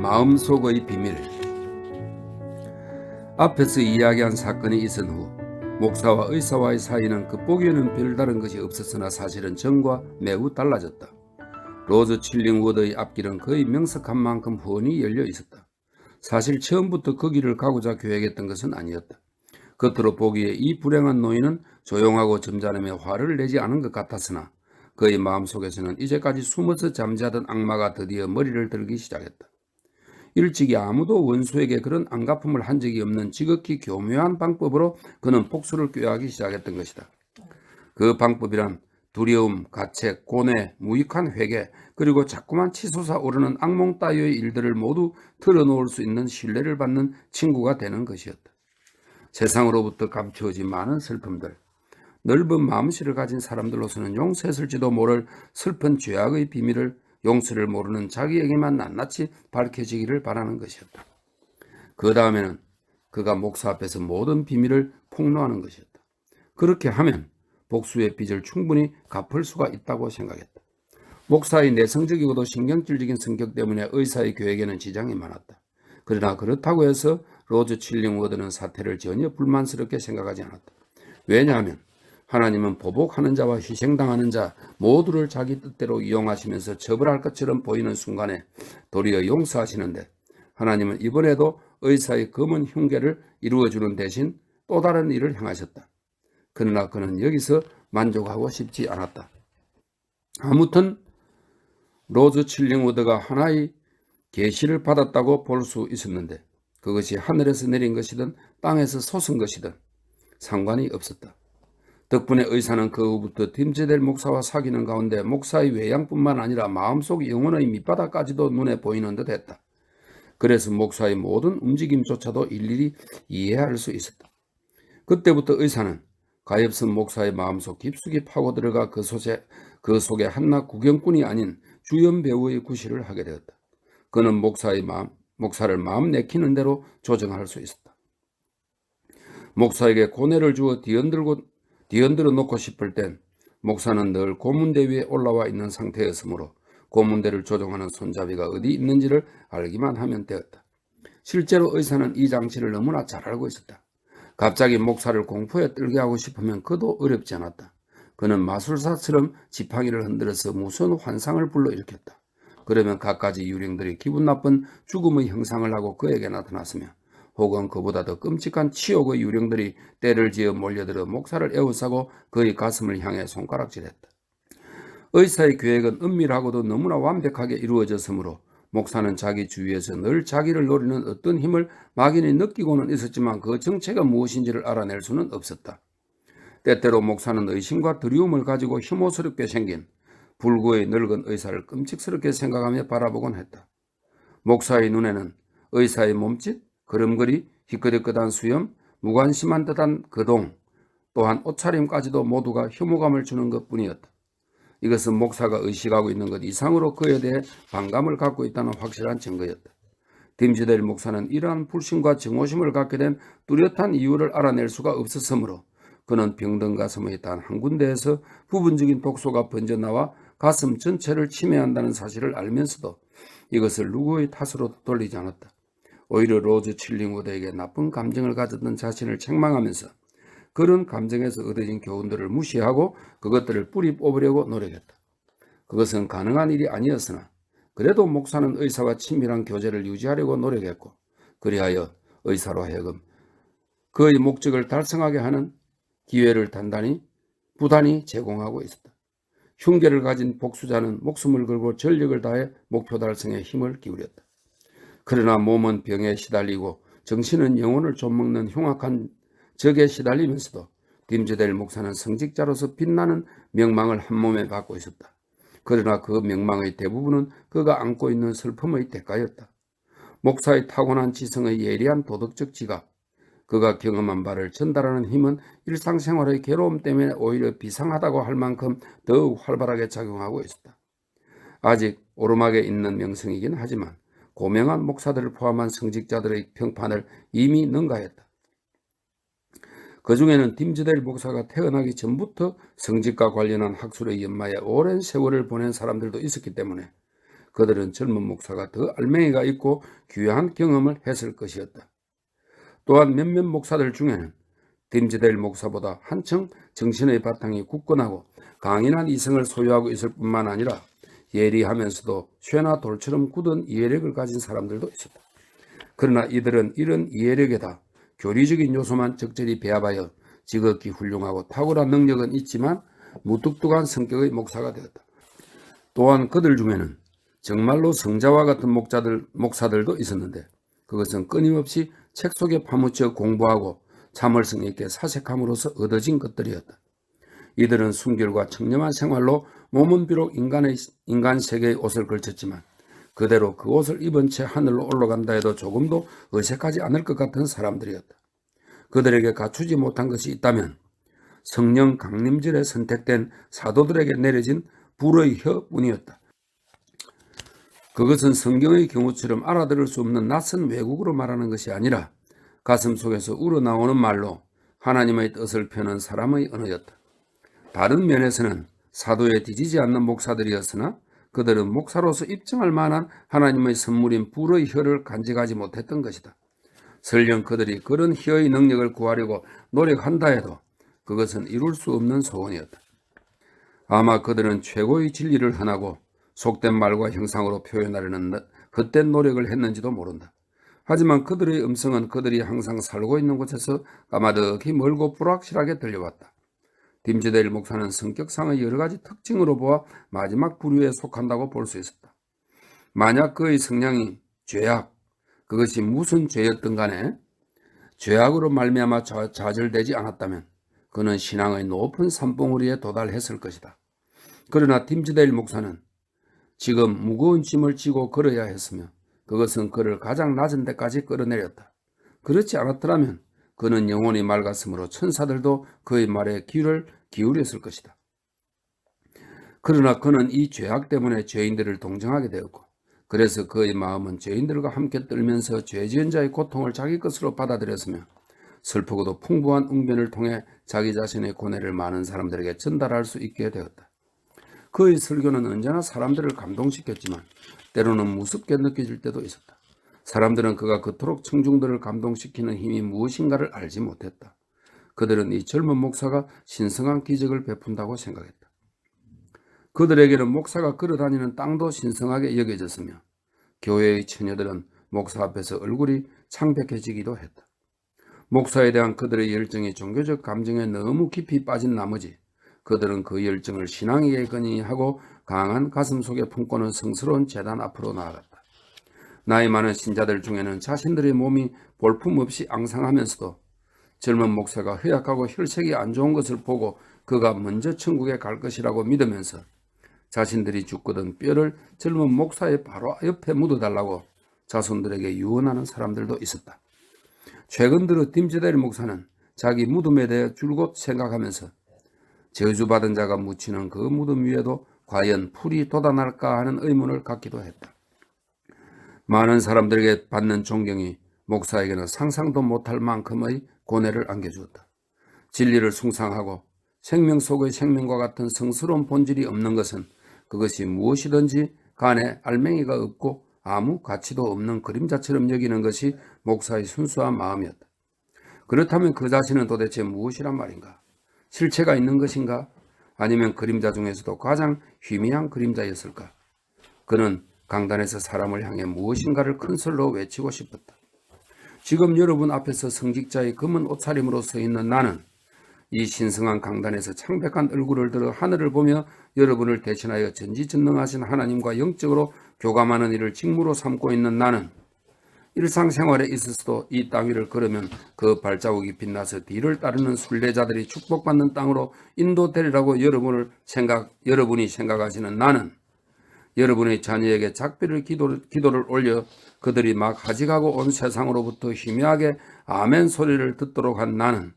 마음속의 비밀. 앞에서 이야기한 사건이 있은 후 목사와 의사와의 사이는 겉보기에는 별다른 것이 없었으나 사실은 전과 매우 달라졌다. 로즈 칠링우드의 앞길은 거의 명석한 만큼 훤히 열려 있었다. 사실 처음부터 그 길을 가고자 계획했던 것은 아니었다. 겉으로 보기에 이 불행한 노인은 조용하고 점잖으며 화를 내지 않은 것 같았으나 그의 마음속에서는 이제까지 숨어서 잠자던 악마가 드디어 머리를 들기 시작했다. 일찍이 아무도 원수에게 그런 안갚음을 한 적이 없는 지극히 교묘한 방법으로 그는 복수를 꾀하기 시작했던 것이다. 그 방법이란 두려움, 가책, 고뇌, 무익한 회개, 그리고 자꾸만 치솟아 오르는 악몽 따위의 일들을 모두 털어놓을 수 있는 신뢰를 받는 친구가 되는 것이었다. 세상으로부터 감추어진 많은 슬픔들, 넓은 마음씨를 가진 사람들로서는 용서했을지도 모를 슬픈 죄악의 비밀을 용서를 모르는 자기에게만 낱낱이 밝혀지기를 바라는 것이었다. 그 다음에는 그가 목사 앞에서 모든 비밀을 폭로하는 것이었다. 그렇게 하면 복수의 빚을 충분히 갚을 수가 있다고 생각했다. 목사의 내성적이고도 신경질적인 성격 때문에 의사의 계획에는 지장이 많았다. 그러나 그렇다고 해서 로즈 칠링워드는 사태를 전혀 불만스럽게 생각하지 않았다. 왜냐하면 하나님은 보복하는 자와 희생당하는 자 모두를 자기 뜻대로 이용하시면서 처벌할 것처럼 보이는 순간에 도리어 용서하시는데, 하나님은 이번에도 의사의 검은 흉계를 이루어주는 대신 또 다른 일을 행하셨다. 그러나 그는 여기서 만족하고 싶지 않았다. 아무튼 로즈 칠링우드가 하나의 계시를 받았다고 볼 수 있었는데 그것이 하늘에서 내린 것이든 땅에서 솟은 것이든 상관이 없었다. 덕분에 의사는 그 후부터 팀즈델 목사와 사귀는 가운데 목사의 외양뿐만 아니라 마음속 영혼의 밑바닥까지도 눈에 보이는 듯 했다. 그래서 목사의 모든 움직임조차도 일일이 이해할 수 있었다. 그때부터 의사는 가엾은 목사의 마음속 깊숙이 파고들어가 그 속에 한낱 구경꾼이 아닌 주연 배우의 구실을 하게 되었다. 그는 목사를 마음 내키는 대로 조정할 수 있었다. 목사에게 고뇌를 주어 뒤흔들어 놓고 싶을 땐 목사는 늘 고문대 위에 올라와 있는 상태였으므로 고문대를 조종하는 손잡이가 어디 있는지를 알기만 하면 되었다. 실제로 의사는 이 장치를 너무나 잘 알고 있었다. 갑자기 목사를 공포에 떨게 하고 싶으면 그도 어렵지 않았다. 그는 마술사처럼 지팡이를 흔들어서 무서운 환상을 불러일으켰다. 그러면 갖가지 유령들이 기분 나쁜 죽음의 형상을 하고 그에게 나타났으며, 혹은 그보다 더 끔찍한 치욕의 유령들이 때를 지어 몰려들어 목사를 에워싸고 그의 가슴을 향해 손가락질했다. 의사의 계획은 은밀하고도 너무나 완벽하게 이루어졌으므로 목사는 자기 주위에서 늘 자기를 노리는 어떤 힘을 막연히 느끼고는 있었지만 그 정체가 무엇인지를 알아낼 수는 없었다. 때때로 목사는 의심과 두려움을 가지고 혐오스럽게 생긴 불구의 늙은 의사를 끔찍스럽게 생각하며 바라보곤 했다. 목사의 눈에는 의사의 몸짓, 걸음걸이, 희끗희끗한 수염, 무관심한 듯한 거동, 또한 옷차림까지도 모두가 혐오감을 주는 것뿐이었다. 이것은 목사가 의식하고 있는 것 이상으로 그에 대해 반감을 갖고 있다는 확실한 증거였다. 딤즈델 목사는 이러한 불신과 증오심을 갖게 된 뚜렷한 이유를 알아낼 수가 없었으므로 그는 병든 가슴의 단 한 군데에서 부분적인 독소가 번져나와 가슴 전체를 침해한다는 사실을 알면서도 이것을 누구의 탓으로 돌리지 않았다. 오히려 로즈 칠링우드에게 나쁜 감정을 가졌던 자신을 책망하면서 그런 감정에서 얻어진 교훈들을 무시하고 그것들을 뿌리 뽑으려고 노력했다. 그것은 가능한 일이 아니었으나 그래도 목사는 의사와 친밀한 교제를 유지하려고 노력했고, 그리하여 의사로 하여금 그의 목적을 달성하게 하는 기회를 부단히 제공하고 있었다. 흉계를 가진 복수자는 목숨을 걸고 전력을 다해 목표 달성에 힘을 기울였다. 그러나 몸은 병에 시달리고 정신은 영혼을 좀먹는 흉악한 적에 시달리면서도 딤즈델 목사는 성직자로서 빛나는 명망을 한몸에 받고 있었다. 그러나 그 명망의 대부분은 그가 안고 있는 슬픔의 대가였다. 목사의 타고난 지성의 예리한 도덕적 지각, 그가 경험한 바를 전달하는 힘은 일상생활의 괴로움 때문에 오히려 비상하다고 할 만큼 더욱 활발하게 작용하고 있었다. 아직 오르막에 있는 명성이긴 하지만 고명한 목사들을 포함한 성직자들의 평판을 이미 능가했다. 그 중에는 딤즈델 목사가 태어나기 전부터 성직과 관련한 학술의 연마에 오랜 세월을 보낸 사람들도 있었기 때문에 그들은 젊은 목사가 더 알맹이가 있고 귀한 경험을 했을 것이었다. 또한 몇몇 목사들 중에는 딤즈데일 목사보다 한층 정신의 바탕이 굳건하고 강인한 이성을 소유하고 있을 뿐만 아니라 예리하면서도 쇠나 돌처럼 굳은 이해력을 가진 사람들도 있었다. 그러나 이들은 이런 이해력에다 교리적인 요소만 적절히 배합하여 지극히 훌륭하고 탁월한 능력은 있지만 무뚝뚝한 성격의 목사가 되었다. 또한 그들 중에는 정말로 성자와 같은 목사들도 있었는데 그것은 끊임없이 책 속에 파묻혀 공부하고 참을성 있게 사색함으로써 얻어진 것들이었다. 이들은 순결과 청렴한 생활로 몸은 비록 인간 세계의 옷을 걸쳤지만 그대로 그 옷을 입은 채 하늘로 올라간다 해도 조금도 어색하지 않을 것 같은 사람들이었다. 그들에게 갖추지 못한 것이 있다면 성령 강림절에 선택된 사도들에게 내려진 불의 혀뿐이었다. 그것은 성경의 경우처럼 알아들을 수 없는 낯선 외국어로 말하는 것이 아니라 가슴 속에서 우러나오는 말로 하나님의 뜻을 펴는 사람의 언어였다. 다른 면에서는 사도에 뒤지지 않는 목사들이었으나 그들은 목사로서 입증할 만한 하나님의 선물인 불의 혀를 간직하지 못했던 것이다. 설령 그들이 그런 혀의 능력을 구하려고 노력한다 해도 그것은 이룰 수 없는 소원이었다. 아마 그들은 최고의 진리를 흔하고 속된 말과 형상으로 표현하려는 헛된 노력을 했는지도 모른다. 하지만 그들의 음성은 그들이 항상 살고 있는 곳에서 까마득히 멀고 불확실하게 들려왔다. 딤즈데일 목사는 성격상의 여러 가지 특징으로 보아 마지막 부류에 속한다고 볼 수 있었다. 만약 그의 성향이 죄악, 그것이 무슨 죄였든 간에 죄악으로 말미암아 좌절되지 않았다면 그는 신앙의 높은 산봉우리에 도달했을 것이다. 그러나 딤즈데일 목사는 지금 무거운 짐을 지고 걸어야 했으며 그것은 그를 가장 낮은 데까지 끌어내렸다. 그렇지 않았더라면 그는 영혼이 맑았으므로 천사들도 그의 말에 귀를 기울였을 것이다. 그러나 그는 이 죄악 때문에 죄인들을 동정하게 되었고 그래서 그의 마음은 죄인들과 함께 떨면서 죄지은 자의 고통을 자기 것으로 받아들였으며 슬프고도 풍부한 웅변을 통해 자기 자신의 고뇌를 많은 사람들에게 전달할 수 있게 되었다. 그의 설교는 언제나 사람들을 감동시켰지만 때로는 무섭게 느껴질 때도 있었다. 사람들은 그가 그토록 청중들을 감동시키는 힘이 무엇인가를 알지 못했다. 그들은 이 젊은 목사가 신성한 기적을 베푼다고 생각했다. 그들에게는 목사가 걸어다니는 땅도 신성하게 여겨졌으며 교회의 처녀들은 목사 앞에서 얼굴이 창백해지기도 했다. 목사에 대한 그들의 열정이 종교적 감정에 너무 깊이 빠진 나머지 그들은 그 열정을 신앙에 근거하고 강한 가슴 속에 품고는 성스러운 제단 앞으로 나아갔다. 나이 많은 신자들 중에는 자신들의 몸이 볼품없이 앙상하면서도 젊은 목사가 허약하고 혈색이 안 좋은 것을 보고 그가 먼저 천국에 갈 것이라고 믿으면서 자신들이 죽거든 뼈를 젊은 목사의 바로 옆에 묻어달라고 자손들에게 유언하는 사람들도 있었다. 최근 들어 딤즈데일 목사는 자기 무덤에 대해 줄곧 생각하면서 저주받은 자가 묻히는 그 무덤 위에도 과연 풀이 돋아날까 하는 의문을 갖기도 했다. 많은 사람들에게 받는 존경이 목사에게는 상상도 못할 만큼의 고뇌를 안겨주었다. 진리를 숭상하고 생명 속의 생명과 같은 성스러운 본질이 없는 것은 그것이 무엇이든지 간에 알맹이가 없고 아무 가치도 없는 그림자처럼 여기는 것이 목사의 순수한 마음이었다. 그렇다면 그 자신은 도대체 무엇이란 말인가? 실체가 있는 것인가? 아니면 그림자 중에서도 가장 희미한 그림자였을까? 그는 강단에서 사람을 향해 무엇인가를 큰 소리로 외치고 싶었다. 지금 여러분 앞에서 성직자의 검은 옷차림으로 서 있는 나는 이 신성한 강단에서 창백한 얼굴을 들어 하늘을 보며 여러분을 대신하여 전지전능하신 하나님과 영적으로 교감하는 일을 직무로 삼고 있는 나는 일상생활에 있어서도 이 땅 위를 걸으면 그 발자국이 빛나서 뒤를 따르는 순례자들이 축복받는 땅으로 인도되리라고 여러분이 생각하시는 나는 여러분의 자녀에게 작별 기도를 올려 그들이 막 하직하고 온 세상으로부터 희미하게 아멘 소리를 듣도록 한 나는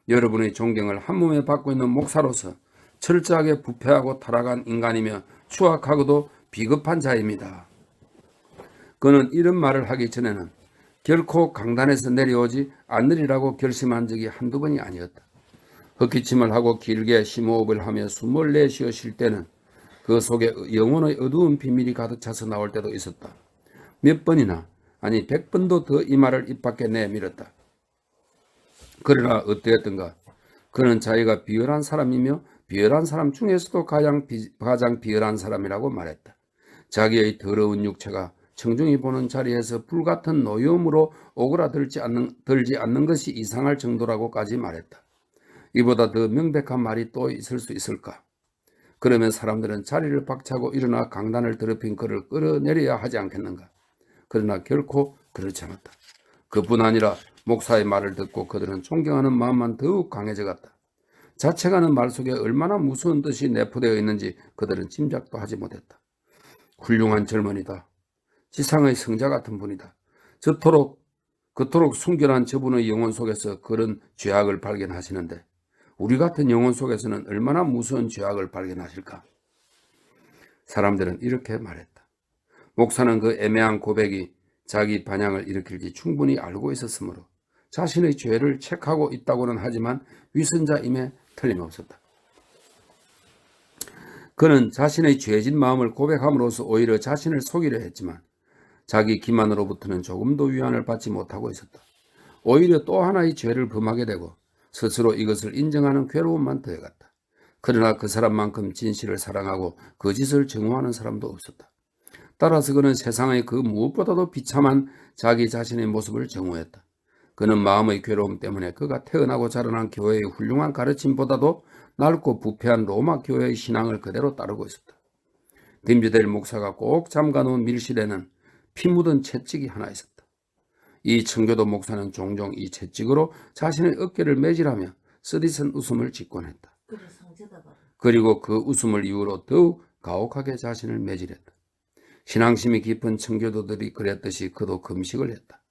여러분의 존경을 한몸에 받고 있는 목사로서 철저하게 부패하고 타락한 인간이며 추악하고도 비겁한 자입니다. 그는 이런 말을 하기 전에는 결코 강단에서 내려오지 않으리라고 결심한 적이 한두 번이 아니었다. 헛기침을 하고 길게 심호흡을 하며 숨을 내쉬어 쉴 때는 그 속에 영혼의 어두운 비밀이 가득 차서 나올 때도 있었다. 몇 번이나, 아니 100번도 더 이 말을 입 밖에 내밀었다. 그러나 어떠했던가? 그는 자기가 비열한 사람이며 비열한 사람 중에서도 가장 비열한 사람이라고 말했다. 자기의 더러운 육체가 청중이 보는 자리에서 불같은 노여움으로 오그라들지 않는 것이 이상할 정도라고까지 말했다. 이보다 더 명백한 말이 또 있을 수 있을까? 그러면 사람들은 자리를 박차고 일어나 강단을 더럽힌 그를 끌어내려야 하지 않겠는가? 그러나 결코 그렇지 않았다. 그뿐 아니라 목사의 말을 듣고 그들은 존경하는 마음만 더욱 강해져 갔다. 자책하는 말 속에 얼마나 무서운 뜻이 내포되어 있는지 그들은 짐작도 하지 못했다. 훌륭한 젊은이다. 지상의 성자 같은 분이다. 그토록 순결한 저분의 영혼 속에서 그런 죄악을 발견하시는데 우리 같은 영혼 속에서는 얼마나 무서운 죄악을 발견하실까? 사람들은 이렇게 말했다. 목사는 그 애매한 고백이 자기 반향을 일으킬지 충분히 알고 있었으므로 자신의 죄를 체크하고 있다고는 하지만 위선자임에 틀림없었다. 그는 자신의 죄진 마음을 고백함으로써 오히려 자신을 속이려 했지만 자기 기만으로부터는 조금도 위안을 받지 못하고 있었다. 오히려 또 하나의 죄를 범하게 되고 스스로 이것을 인정하는 괴로움만 더해갔다. 그러나 그 사람만큼 진실을 사랑하고 거짓을 증오하는 사람도 없었다. 따라서 그는 세상의 그 무엇보다도 비참한 자기 자신의 모습을 증오했다. 그는 마음의 괴로움 때문에 그가 태어나고 자라난 교회의 훌륭한 가르침보다도 넓고 부패한 로마 교회의 신앙을 그대로 따르고 있었다. 딤즈데일 목사가 꼭 잠가놓은 밀실에는 피 묻은 채찍이 하나 있었다. 이 청교도 목사는 종종 이 채찍으로 자신의 어깨를 매질하며 쓰디쓴 웃음을 짓곤 했다. 그리고 그 웃음을 이유로 더욱 가혹하게 자신을 매질했다. 신앙심이 깊은 청교도들이 그랬듯이 그도 금식을 했다.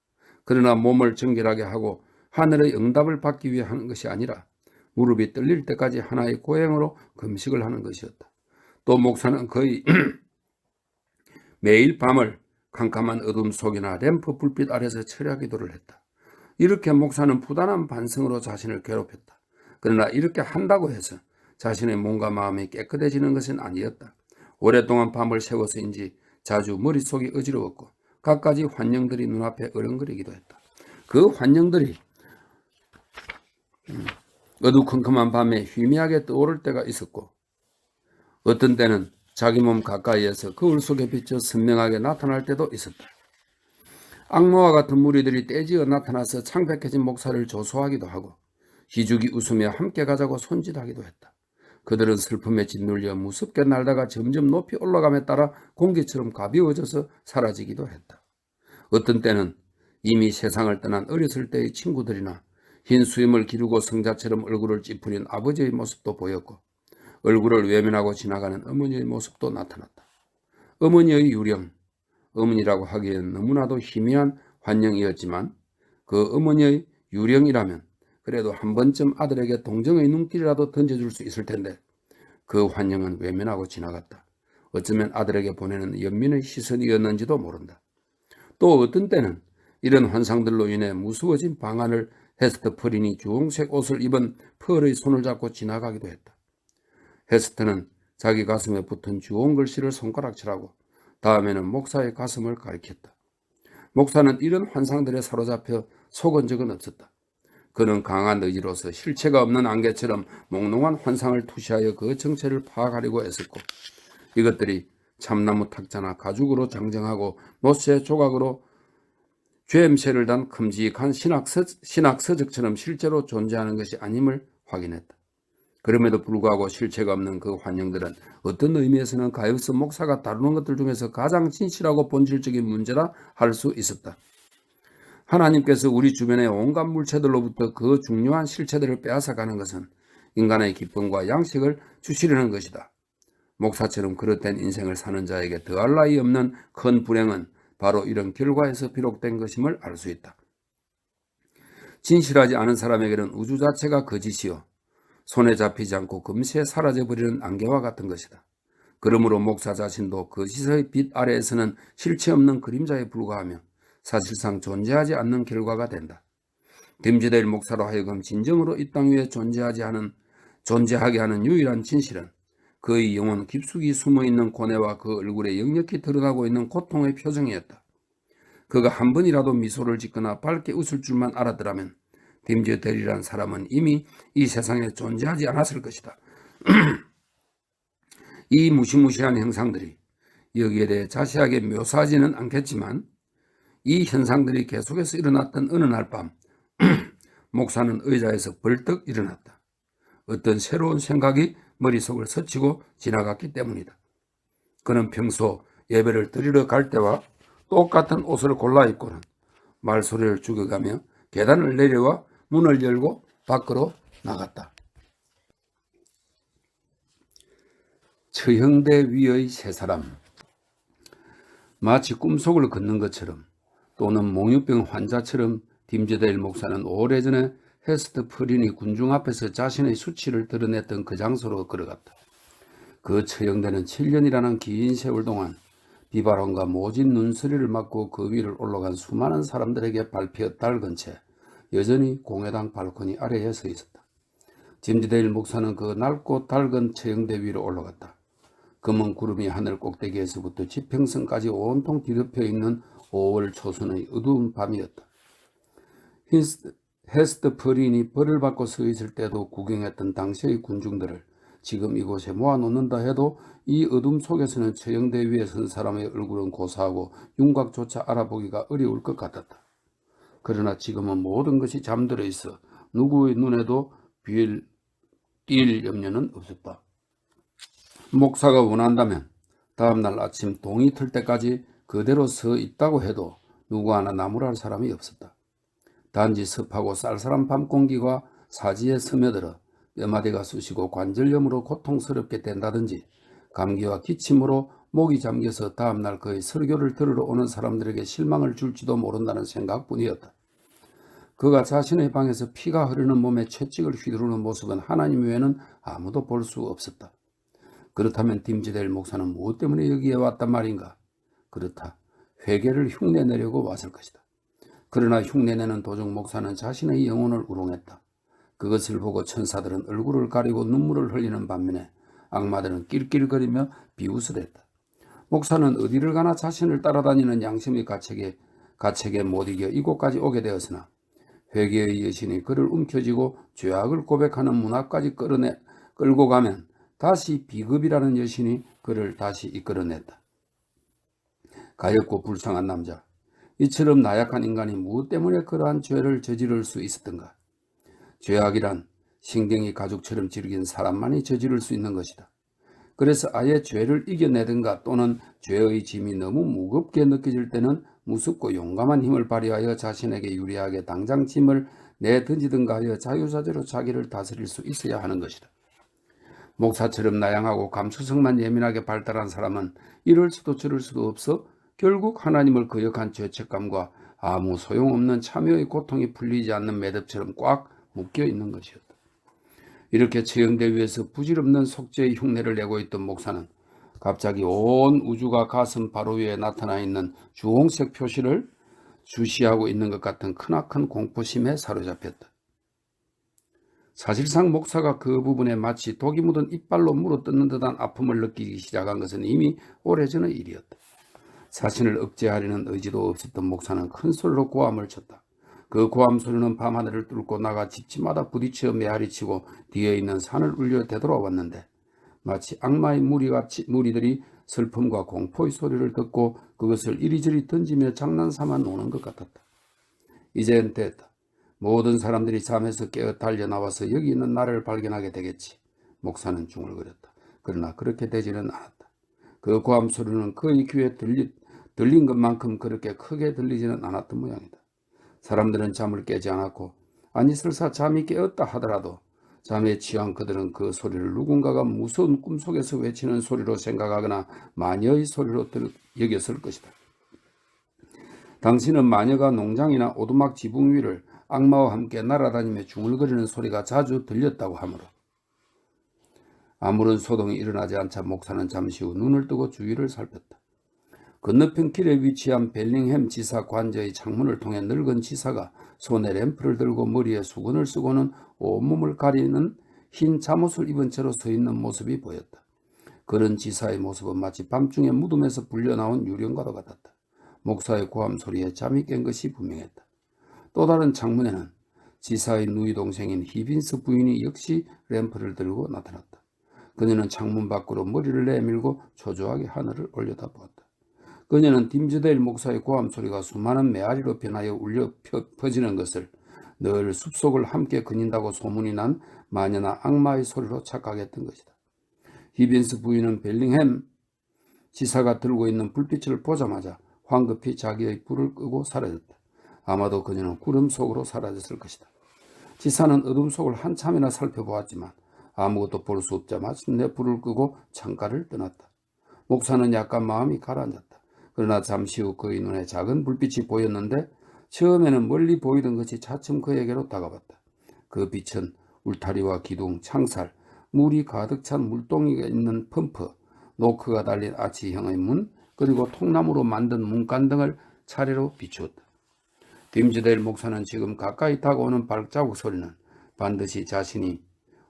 그러나 몸을 정결하게 하고 하늘의 응답을 받기 위해 하는 것이 아니라 무릎이 떨릴 때까지 하나의 고행으로 금식을 하는 것이었다. 또 목사는 거의 매일 밤을 캄캄한 어둠 속이나 램프 불빛 아래서 철야 기도를 했다. 이렇게 목사는 부단한 반성으로 자신을 괴롭혔다. 그러나 이렇게 한다고 해서 자신의 몸과 마음이 깨끗해지는 것은 아니었다. 오랫동안 밤을 새워서인지 자주 머릿속이 어지러웠고 갖가지 환영들이 눈앞에 어른거리기도 했다. 그 환영들이 어두컴컴한 밤에 희미하게 떠오를 때가 있었고 어떤 때는 자기 몸 가까이에서 거울 속에 비쳐 선명하게 나타날 때도 있었다. 악마와 같은 무리들이 떼지어 나타나서 창백해진 목사를 조소하기도 하고 기죽이 웃으며 함께 가자고 손짓하기도 했다. 그들은 슬픔에 짓눌려 무섭게 날다가 점점 높이 올라감에 따라 공기처럼 가벼워져서 사라지기도 했다. 어떤 때는 이미 세상을 떠난 어렸을 때의 친구들이나 흰 수염을 기르고 성자처럼 얼굴을 찌푸린 아버지의 모습도 보였고 얼굴을 외면하고 지나가는 어머니의 모습도 나타났다. 어머니의 유령, 어머니라고 하기엔 너무나도 희미한 환영이었지만 그 어머니의 유령이라면 그래도 한 번쯤 아들에게 동정의 눈길이라도 던져줄 수 있을 텐데 그 환영은 외면하고 지나갔다. 어쩌면 아들에게 보내는 연민의 시선이었는지도 모른다. 또 어떤 때는 이런 환상들로 인해 무서워진 방안을 헤스터 프린이 주홍색 옷을 입은 펄의 손을 잡고 지나가기도 했다. 헤스터는 자기 가슴에 붙은 주홍 글씨를 손가락질하고 다음에는 목사의 가슴을 가리켰다. 목사는 이런 환상들에 사로잡혀 속은 적은 없었다. 그는 강한 의지로서 실체가 없는 안개처럼 몽롱한 환상을 투시하여 그 정체를 파악하려고 애썼고 이것들이 참나무 탁자나 가죽으로 장정하고 노쇠 조각으로 죄임새를 단 큼직한 신학서적처럼 실제로 존재하는 것이 아님을 확인했다. 그럼에도 불구하고 실체가 없는 그 환영들은 어떤 의미에서는 가이우스 목사가 다루는 것들 중에서 가장 진실하고 본질적인 문제라 할 수 있었다. 하나님께서 우리 주변의 온갖 물체들로부터 그 중요한 실체들을 빼앗아가는 것은 인간의 기쁨과 양식을 주시려는 것이다. 목사처럼 그릇된 인생을 사는 자에게 더할 나위 없는 큰 불행은 바로 이런 결과에서 비롯된 것임을 알 수 있다. 진실하지 않은 사람에게는 우주 자체가 거짓이요 손에 잡히지 않고 금세 사라져버리는 안개와 같은 것이다. 그러므로 목사 자신도 거짓의 빛 아래에서는 실체 없는 그림자에 불과하며 사실상 존재하지 않는 결과가 된다. 딤즈데일 목사로 하여금 진정으로 이 땅 위에 존재하게 하는 유일한 진실은 그의 영혼은 깊숙이 숨어있는 고뇌와 그 얼굴에 역력히 드러나고 있는 고통의 표정이었다. 그가 한 번이라도 미소를 짓거나 밝게 웃을 줄만 알았더라면 딤즈 대리라는 사람은 이미 이 세상에 존재하지 않았을 것이다. 이 무시무시한 형상들이 여기에 대해 자세하게 묘사하지는 않겠지만 이 현상들이 계속해서 일어났던 어느 날 밤 목사는 의자에서 벌떡 일어났다. 어떤 새로운 생각이 머릿속을 스치고 지나갔기 때문이다. 그는 평소 예배를 드리러 갈 때와 똑같은 옷을 골라 입고는 말소리를 죽여가며 계단을 내려와 문을 열고 밖으로 나갔다. 처형대 위의 세 사람. 마치 꿈속을 걷는 것처럼 또는 몽유병 환자처럼 딤즈데일 목사는 오래전에 헤스트 프린이 군중 앞에서 자신의 수치를 드러냈던 그 장소로 걸어갔다. 그 처형대는 7년이라는 긴 세월 동안 비바람과 모진 눈소리를 맞고 그 위를 올라간 수많은 사람들에게 밟혀 달근 채 여전히 공회당 발코니 아래에 서 있었다. 딤즈데일 목사는 그 낡고 달근 처형대 위로 올라갔다. 검은 구름이 하늘 꼭대기에서부터 지평선까지 온통 뒤덮여 있는 5월 초순의 어두운 밤이었다. 헤스트 프린이 벌을 받고 서 있을 때도 구경했던 당시의 군중들을 지금 이곳에 모아놓는다 해도 이 어둠 속에서는 처형대 위에 선 사람의 얼굴은 고사하고 윤곽조차 알아보기가 어려울 것 같았다. 그러나 지금은 모든 것이 잠들어 있어 누구의 눈에도 띌 염려는 없었다. 목사가 원한다면 다음날 아침 동이 틀 때까지 그대로 서 있다고 해도 누구 하나 나무랄 사람이 없었다. 단지 습하고 쌀쌀한 밤 공기가 사지에 스며들어 뼈마디가 쑤시고 관절염으로 고통스럽게 된다든지 감기와 기침으로 목이 잠겨서 다음날 그의 설교를 들으러 오는 사람들에게 실망을 줄지도 모른다는 생각뿐이었다. 그가 자신의 방에서 피가 흐르는 몸에 채찍을 휘두르는 모습은 하나님 외에는 아무도 볼 수 없었다. 그렇다면 딤즈데일 목사는 무엇 때문에 여기에 왔단 말인가? 그렇다. 회개를 흉내내려고 왔을 것이다. 그러나 흉내내는 도중 목사는 자신의 영혼을 우롱했다. 그것을 보고 천사들은 얼굴을 가리고 눈물을 흘리는 반면에 악마들은 낄낄거리며 비웃으랬다. 목사는 어디를 가나 자신을 따라다니는 양심의 가책에 못 이겨 이곳까지 오게 되었으나 회개의 여신이 그를 움켜쥐고 죄악을 고백하는 문 앞까지 끌고 가면 다시 비겁이라는 여신이 그를 다시 이끌어냈다. 가엾고 불쌍한 남자. 이처럼 나약한 인간이 무엇 때문에 그러한 죄를 저지를 수 있었던가? 죄악이란 신경이 가죽처럼 질긴 사람만이 저지를 수 있는 것이다. 그래서 아예 죄를 이겨내든가 또는 죄의 짐이 너무 무겁게 느껴질 때는 무섭고 용감한 힘을 발휘하여 자신에게 유리하게 당장 짐을 내던지든가 하여 자유자재로 자기를 다스릴 수 있어야 하는 것이다. 목사처럼 나양하고 감수성만 예민하게 발달한 사람은 이럴 수도 저럴 수도 없어 결국 하나님을 거역한 죄책감과 아무 소용없는 참여의 고통이 풀리지 않는 매듭처럼 꽉 묶여 있는 것이었다. 이렇게 처형대 위에서 부질없는 속죄의 흉내를 내고 있던 목사는 갑자기 온 우주가 가슴 바로 위에 나타나 있는 주홍색 표시를 주시하고 있는 것 같은 크나큰 공포심에 사로잡혔다. 사실상 목사가 그 부분에 마치 독이 묻은 이빨로 물어뜯는 듯한 아픔을 느끼기 시작한 것은 이미 오래전의 일이었다. 자신을 억제하려는 의지도 없었던 목사는 큰 소리로 고함을 쳤다. 그 고함 소리는 밤하늘을 뚫고 나가 집집마다 부딪혀 메아리치고 뒤에 있는 산을 울려 되돌아왔는데 마치 악마의 무리들이 슬픔과 공포의 소리를 듣고 그것을 이리저리 던지며 장난삼아 노는 것 같았다. 이젠 됐다. 모든 사람들이 잠에서 깨어 달려나와서 여기 있는 나를 발견하게 되겠지. 목사는 중얼거렸다. 그러나 그렇게 되지는 않았다. 그 고함 소리는 그의 귀에 들린 것만큼 그렇게 크게 들리지는 않았던 모양이다. 사람들은 잠을 깨지 않았고 아니 설사 잠이 깨었다 하더라도 잠에 취한 그들은 그 소리를 누군가가 무서운 꿈속에서 외치는 소리로 생각하거나 마녀의 소리로 여겼을 것이다. 당신은 마녀가 농장이나 오두막 지붕 위를 악마와 함께 날아다니며 중얼거리는 소리가 자주 들렸다고 하므로 아무런 소동이 일어나지 않자 목사는 잠시 후 눈을 뜨고 주위를 살폈다. 건너편 길에 위치한 벨링햄 지사 관저의 창문을 통해 늙은 지사가 손에 램프를 들고 머리에 수건을 쓰고는 온몸을 가리는 흰 잠옷을 입은 채로 서 있는 모습이 보였다. 그런 지사의 모습은 마치 밤중에 무덤에서 불려나온 유령과도 같았다. 목사의 고함 소리에 잠이 깬 것이 분명했다. 또 다른 창문에는 지사의 누이 동생인 히빈스 부인이 역시 램프를 들고 나타났다. 그녀는 창문 밖으로 머리를 내밀고 초조하게 하늘을 올려다보았다. 그녀는 딤즈데일 목사의 고함 소리가 수많은 메아리로 변하여 울려 퍼지는 것을 늘 숲속을 함께 거닌다고 소문이 난 마녀나 악마의 소리로 착각했던 것이다. 히빈스 부인은 벨링햄 지사가 들고 있는 불빛을 보자마자 황급히 자기의 불을 끄고 사라졌다. 아마도 그녀는 구름 속으로 사라졌을 것이다. 지사는 어둠 속을 한참이나 살펴보았지만 아무것도 볼 수 없자 마침내 불을 끄고 창가를 떠났다. 목사는 약간 마음이 가라앉았다. 그러나 잠시 후 그의 눈에 작은 불빛이 보였는데 처음에는 멀리 보이던 것이 차츰 그에게로 다가왔다. 그 빛은 울타리와 기둥, 창살, 물이 가득 찬 물동이가 있는 펌프, 노크가 달린 아치형의 문, 그리고 통나무로 만든 문간 등을 차례로 비추었다. 딤즈데일 목사는 지금 가까이 다가오는 발자국 소리는 반드시 자신이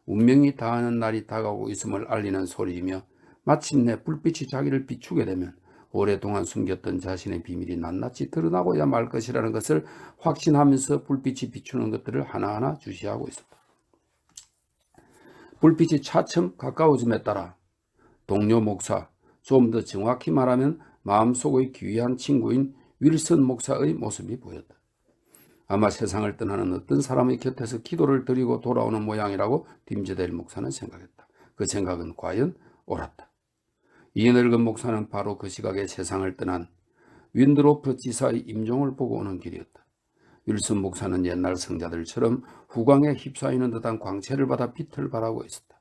운명이 다하는 날이 다가오고 있음을 알리는 소리이며 마침내 불빛이 자기를 비추게 되면 오랫동안 숨겼던 자신의 비밀이 낱낱이 드러나고야 말 것이라는 것을 확신하면서 불빛이 비추는 것들을 하나하나 주시하고 있었다. 불빛이 차츰 가까워짐에 따라 동료 목사, 좀 더 정확히 말하면 마음속의 귀한 친구인 윌슨 목사의 모습이 보였다. 아마 세상을 떠나는 어떤 사람의 곁에서 기도를 드리고 돌아오는 모양이라고 딤즈데일 목사는 생각했다. 그 생각은 과연 옳았다. 이 늙은 목사는 바로 그 시각에 세상을 떠난 윈드로프 지사의 임종을 보고 오는 길이었다. 윌슨 목사는 옛날 성자들처럼 후광에 휩싸이는 듯한 광채를 받아 빛을 발하고 있었다.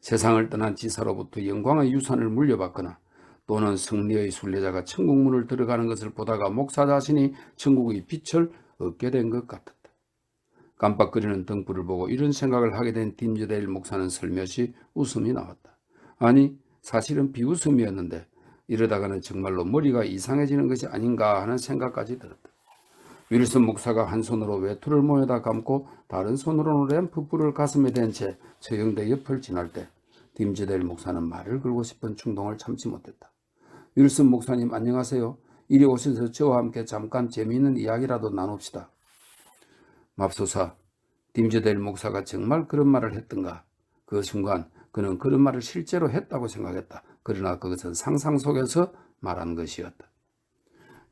세상을 떠난 지사로부터 영광의 유산을 물려받거나 또는 승리의 순례자가 천국문을 들어가는 것을 보다가 목사 자신이 천국의 빛을 얻게 된 것 같았다. 깜빡거리는 등불을 보고 이런 생각을 하게 된 딤즈데일 목사는 슬며시 웃음이 나왔다. 아니, 사실은 비웃음이었는데 이러다가는 정말로 머리가 이상해지는 것이 아닌가 하는 생각까지 들었다. 윌슨 목사가 한 손으로 외투를 모여다 감고 다른 손으로는 램프 불을 가슴에 댄 채 처형대 옆을 지날 때 딤즈데일 목사는 말을 걸고 싶은 충동을 참지 못했다. 윌슨 목사님 안녕하세요. 이리 오셔서 저와 함께 잠깐 재미있는 이야기라도 나눕시다. 맙소사, 딤즈데일 목사가 정말 그런 말을 했던가? 그 순간 그는 그런 말을 실제로 했다고 생각했다. 그러나 그것은 상상 속에서 말한 것이었다.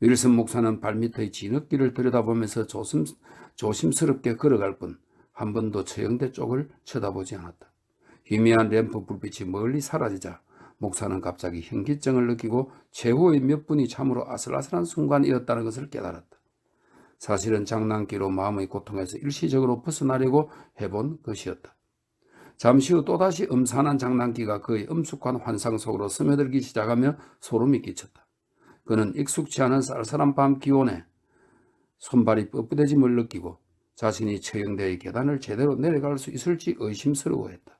윌슨 목사는 발밑의 진흙길을 들여다보면서 조심스럽게 걸어갈 뿐 한 번도 처형대 쪽을 쳐다보지 않았다. 희미한 램프 불빛이 멀리 사라지자 목사는 갑자기 현기증을 느끼고 최후의 몇 분이 참으로 아슬아슬한 순간이었다는 것을 깨달았다. 사실은 장난기로 마음의 고통에서 일시적으로 벗어나려고 해본 것이었다. 잠시 후 또다시 음산한 장난기가 그의 엄숙한 환상 속으로 스며들기 시작하며 소름이 끼쳤다. 그는 익숙치 않은 쌀쌀한 밤 기온에 손발이 뻣뻣해짐을 느끼고 자신이 처형대의 계단을 제대로 내려갈 수 있을지 의심스러워했다.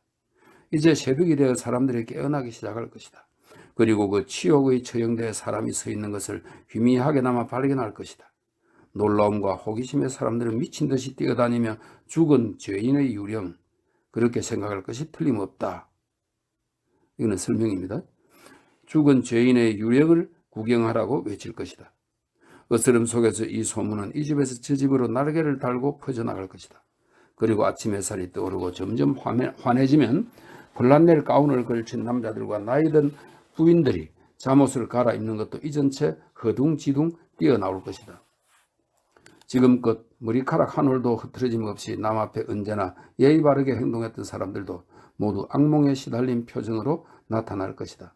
이제 새벽이 되어 사람들이 깨어나기 시작할 것이다. 그리고 그 치욕의 처형대에 사람이 서 있는 것을 희미하게나마 발견할 것이다. 놀라움과 호기심에 사람들은 미친 듯이 뛰어다니며 죽은 죄인의 유령, 그렇게 생각할 것이 틀림없다. 이거는 설명입니다. 죽은 죄인의 유령을 구경하라고 외칠 것이다. 어스름 속에서 이 소문은 이 집에서 저 집으로 날개를 달고 퍼져나갈 것이다. 그리고 아침 햇살이 떠오르고 점점 환해지면 폴란넬 가운을 걸친 남자들과 나이든 부인들이 잠옷을 갈아입는 것도 잊은 채 허둥지둥 뛰어나올 것이다. 지금껏 머리카락 한 올도 흐트러짐 없이 남 앞에 언제나 예의 바르게 행동했던 사람들도 모두 악몽에 시달린 표정으로 나타날 것이다.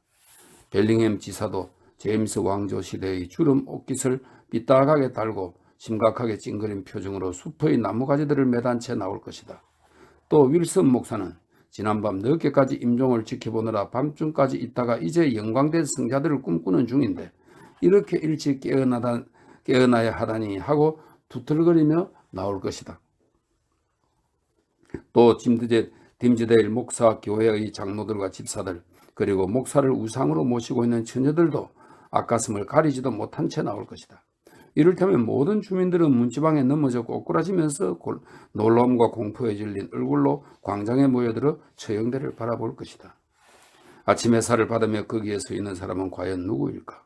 벨링햄 지사도 제임스 왕조 시대의 주름 옷깃을 삐딱하게 달고 심각하게 찡그린 표정으로 숲의 나무가지들을 매단 채 나올 것이다. 또 윌슨 목사는 지난밤 늦게까지 임종을 지켜보느라 밤중까지 있다가 이제 영광된 성자들을 꿈꾸는 중인데 이렇게 일찍 깨어나야 하다니 하고 두틀거리며 나올 것이다. 또 딤즈데일 목사 교회의 장로들과 집사들, 그리고 목사를 우상으로 모시고 있는 처녀들도 앞가슴을 가리지도 못한 채 나올 것이다. 이를테면 모든 주민들은 문지방에 넘어져 꼬꾸라지면서 놀라움과 공포에 질린 얼굴로 광장에 모여들어 처형대를 바라볼 것이다. 아침 햇살을 받으며 거기에 서 있는 사람은 과연 누구일까?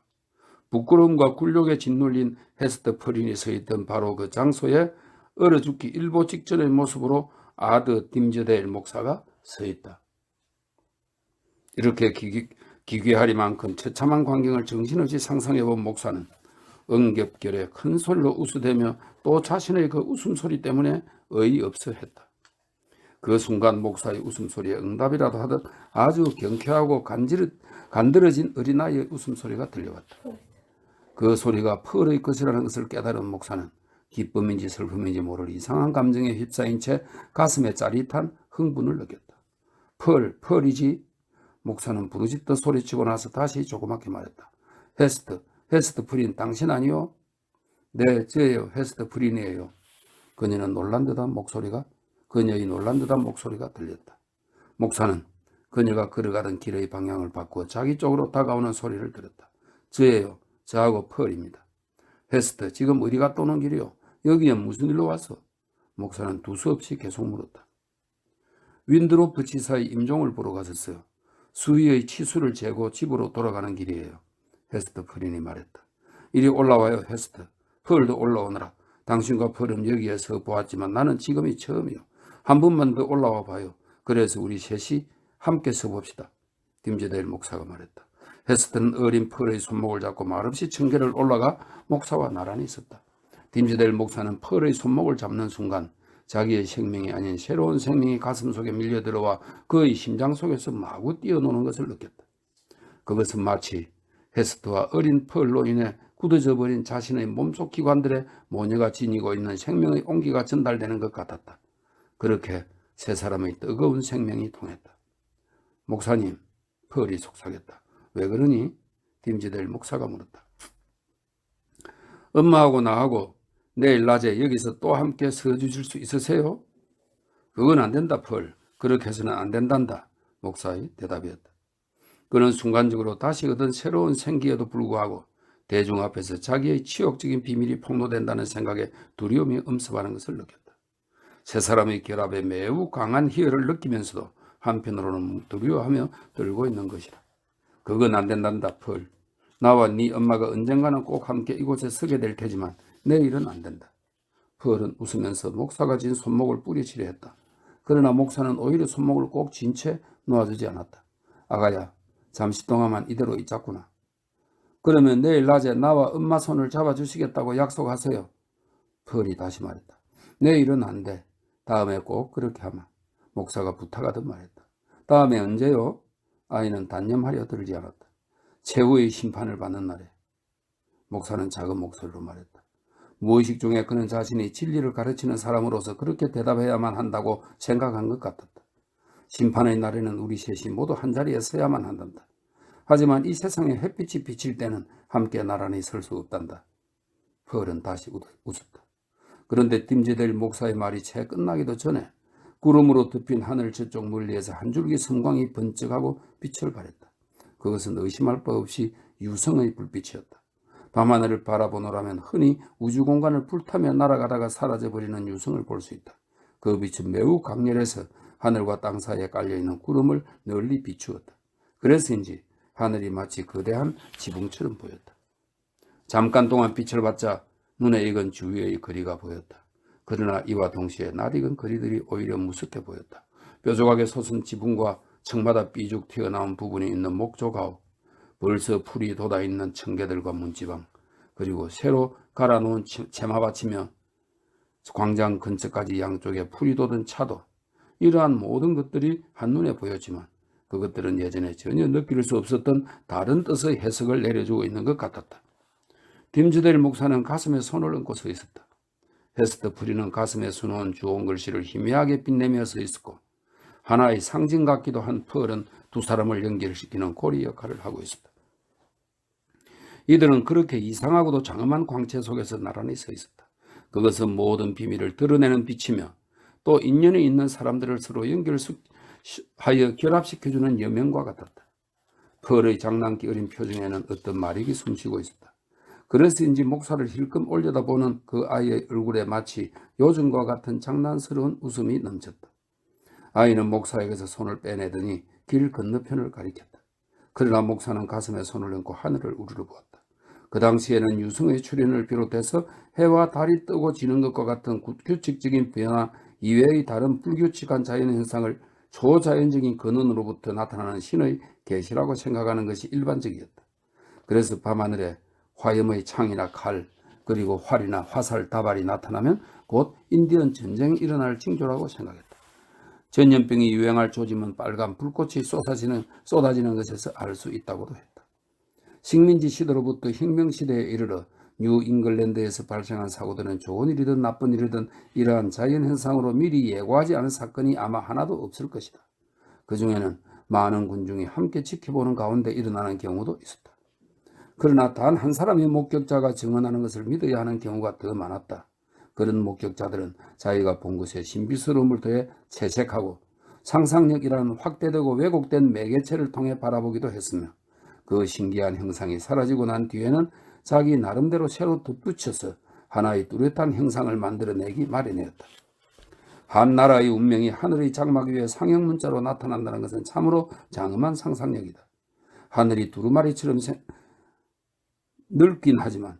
부끄러움과 굴욕에 짓눌린 헤스터 프린이 서 있던 바로 그 장소에 얼어 죽기 일보 직전의 모습으로 아드 딤저데일 목사가 서 있다. 이렇게 기괴하리만큼 처참한 광경을 정신없이 상상해본 목사는 응겹결에 큰 소리로 웃으대며 또 자신의 그 웃음소리 때문에 어이없어 했다. 그 순간 목사의 웃음소리에 응답이라도 하듯 아주 경쾌하고 간드러진 어린아이의 웃음소리가 들려왔다. 그 소리가 펄의 것이라는 것을 깨달은 목사는 기쁨인지 슬픔인지 모를 이상한 감정에 휩싸인 채 가슴에 짜릿한 흥분을 느꼈다. 펄이지? 목사는 부르짖듯 소리치고 나서 다시 조그맣게 말했다. 헤스트 프린 당신 아니요? 네, 저예요. 헤스트 프린이에요. 그녀의 놀란 듯한 목소리가 들렸다. 목사는 그녀가 걸어가던 길의 방향을 바꾸어 자기 쪽으로 다가오는 소리를 들었다. 저예요. 저하고 펄입니다. 헤스트, 지금 어디 갔다 오는 길이요? 여기에 무슨 일로 왔어? 목사는 두서없이 계속 물었다. 윈드로프 지사의 임종을 보러 갔었어요. 수위의 치수를 재고 집으로 돌아가는 길이에요. 헤스트 프린이 말했다. 이리 올라와요, 헤스트. 펄도 올라오너라. 당신과 펄은 여기에서 보았지만 나는 지금이 처음이요. 한 번만 더 올라와 봐요. 그래서 우리 셋이 함께 서봅시다. 딤저데일 목사가 말했다. 헤스트는 어린 펄의 손목을 잡고 말없이 층계를 올라가 목사와 나란히 있었다. 딤저데일 목사는 펄의 손목을 잡는 순간 자기의 생명이 아닌 새로운 생명이 가슴 속에 밀려들어와 그의 심장 속에서 마구 뛰어노는 것을 느꼈다. 그것은 마치 헤스트와 어린 펄로 인해 굳어져 버린 자신의 몸속 기관들의 모녀가 지니고 있는 생명의 온기가 전달되는 것 같았다. 그렇게 세 사람의 뜨거운 생명이 통했다. 목사님, 펄이 속삭였다. 왜 그러니? 딤저데일 목사가 물었다. 엄마하고 나하고 내일 낮에 여기서 또 함께 서주실 수 있으세요? 그건 안 된다, 펄. 그렇게 해서는 안 된단다. 목사의 대답이었다. 그는 순간적으로 다시 얻은 새로운 생기에도 불구하고 대중 앞에서 자기의 치욕적인 비밀이 폭로된다는 생각에 두려움이 엄습하는 것을 느꼈다. 세 사람의 결합에 매우 강한 희열을 느끼면서도 한편으로는 두려워하며 떨고 있는 것이다. 그건 안 된단다, 펄. 나와 네 엄마가 언젠가는 꼭 함께 이곳에 서게 될 테지만 내일은 안 된다. 펄은 웃으면서 목사가 진 손목을 뿌리치려 했다. 그러나 목사는 오히려 손목을 꼭 쥔 채 놓아주지 않았다. 아가야, 잠시 동안만 이대로 있자꾸나. 그러면 내일 낮에 나와 엄마 손을 잡아주시겠다고 약속하세요. 펄이 다시 말했다. 내일은 안 돼. 다음에 꼭 그렇게 하마. 목사가 부탁하듯 말했다. 다음에 언제요? 아이는 단념하려 들지 않았다. 최후의 심판을 받는 날에. 목사는 작은 목소리로 말했다. 무의식 중에 그는 자신이 진리를 가르치는 사람으로서 그렇게 대답해야만 한다고 생각한 것 같았다. 심판의 날에는 우리 셋이 모두 한자리에 서야만 한단다. 하지만 이 세상에 햇빛이 비칠 때는 함께 나란히 설 수 없단다. 펄은 다시 웃었다. 그런데 딤저데일 목사의 말이 채 끝나기도 전에 구름으로 덮인 하늘 저쪽 멀리에서 한 줄기 성광이 번쩍하고 빛을 발했다. 그것은 의심할 바 없이 유성의 불빛이었다. 밤하늘을 바라보노라면 흔히 우주공간을 불타며 날아가다가 사라져버리는 유성을 볼 수 있다. 그 빛은 매우 강렬해서 하늘과 땅 사이에 깔려있는 구름을 널리 비추었다. 그래서인지 하늘이 마치 거대한 지붕처럼 보였다. 잠깐 동안 빛을 받자 눈에 익은 주위의 거리가 보였다. 그러나 이와 동시에 낯익은 거리들이 오히려 무섭게 보였다. 뾰족하게 솟은 지붕과 층마다 삐죽 튀어나온 부분이 있는 목조가옥, 벌써 풀이 돋아있는 청개들과 문지방, 그리고 새로 갈아놓은 채마밭이며 광장 근처까지 양쪽에 풀이 돋은 차도, 이러한 모든 것들이 한눈에 보였지만 그것들은 예전에 전혀 느낄 수 없었던 다른 뜻의 해석을 내려주고 있는 것 같았다. 딤저데일 목사는 가슴에 손을 얹고 서 있었다. 헤스트 프린은 가슴에 수놓은 주홍 글씨를 희미하게 빛내며 서 있었고 하나의 상징 같기도 한 펄은 두 사람을 연결시키는 고리 역할을 하고 있었다. 이들은 그렇게 이상하고도 장엄한 광채 속에서 나란히 서 있었다. 그것은 모든 비밀을 드러내는 빛이며 또 인연이 있는 사람들을 서로 연결하여 결합시켜주는 여명과 같았다. 펄의 장난기 어린 표정에는 어떤 말이 숨쉬고 있었다. 그래서인지 목사를 힐끔 올려다보는 그 아이의 얼굴에 마치 요즘과 같은 장난스러운 웃음이 넘쳤다. 아이는 목사에게서 손을 빼내더니 길 건너편을 가리켰다. 그러나 목사는 가슴에 손을 얹고 하늘을 우러러보았다. 그 당시에는 유성의 출현을 비롯해서 해와 달이 뜨고 지는 것과 같은 규칙적인 변화 이외의 다른 불규칙한 자연현상을 초자연적인 근원으로부터 나타나는 신의 계시라고 생각하는 것이 일반적이었다. 그래서 밤하늘에 화염의 창이나 칼, 그리고 활이나 화살, 다발이 나타나면 곧 인디언 전쟁이 일어날 징조라고 생각했다. 전염병이 유행할 조짐은 빨간 불꽃이 쏟아지는 것에서 알 수 있다고도 했다. 식민지 시대로부터 혁명시대에 이르러 뉴 잉글랜드에서 발생한 사고들은 좋은 일이든 나쁜 일이든 이러한 자연현상으로 미리 예고하지 않은 사건이 아마 하나도 없을 것이다. 그 중에는 많은 군중이 함께 지켜보는 가운데 일어나는 경우도 있었다. 그러나 단 한 사람의 목격자가 증언하는 것을 믿어야 하는 경우가 더 많았다. 그런 목격자들은 자기가 본 것에 신비스러움을 더해 채색하고 상상력이라는 확대되고 왜곡된 매개체를 통해 바라보기도 했으며 그 신기한 형상이 사라지고 난 뒤에는 자기 나름대로 새로 덧붙여서 하나의 뚜렷한 형상을 만들어내기 마련이었다. 한 나라의 운명이 하늘의 장막 위에 상형문자로 나타난다는 것은 참으로 장엄한 상상력이다. 하늘이 두루마리처럼 넓긴 하지만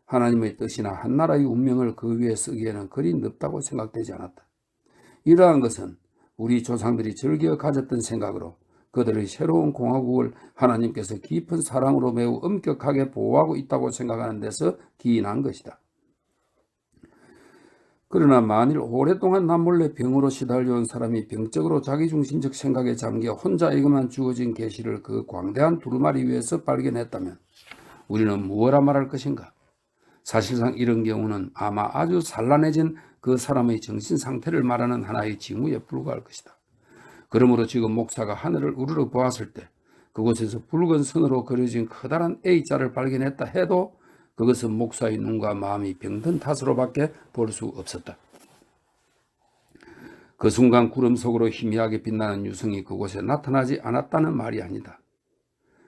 하나님의 뜻이나 한 나라의 운명을 그 위에 쓰기에는 그리 넓다고 생각되지 않았다. 이러한 것은 우리 조상들이 즐겨 가졌던 생각으로 그들의 새로운 공화국을 하나님께서 깊은 사랑으로 매우 엄격하게 보호하고 있다고 생각하는 데서 기인한 것이다. 그러나 만일 오랫동안 남몰래 병으로 시달려온 사람이 병적으로 자기중심적 생각에 잠겨 혼자에게만 주어진 계시를 그 광대한 두루마리 위에서 발견했다면 우리는 무엇라 말할 것인가? 사실상 이런 경우는 아마 아주 산란해진 그 사람의 정신 상태를 말하는 하나의 징후에 불과할 것이다. 그러므로 지금 목사가 하늘을 우러러 보았을 때 그곳에서 붉은 선으로 그려진 커다란 A자를 발견했다 해도 그것은 목사의 눈과 마음이 병든 탓으로밖에 볼 수 없었다. 그 순간 구름 속으로 희미하게 빛나는 유성이 그곳에 나타나지 않았다는 말이 아니다.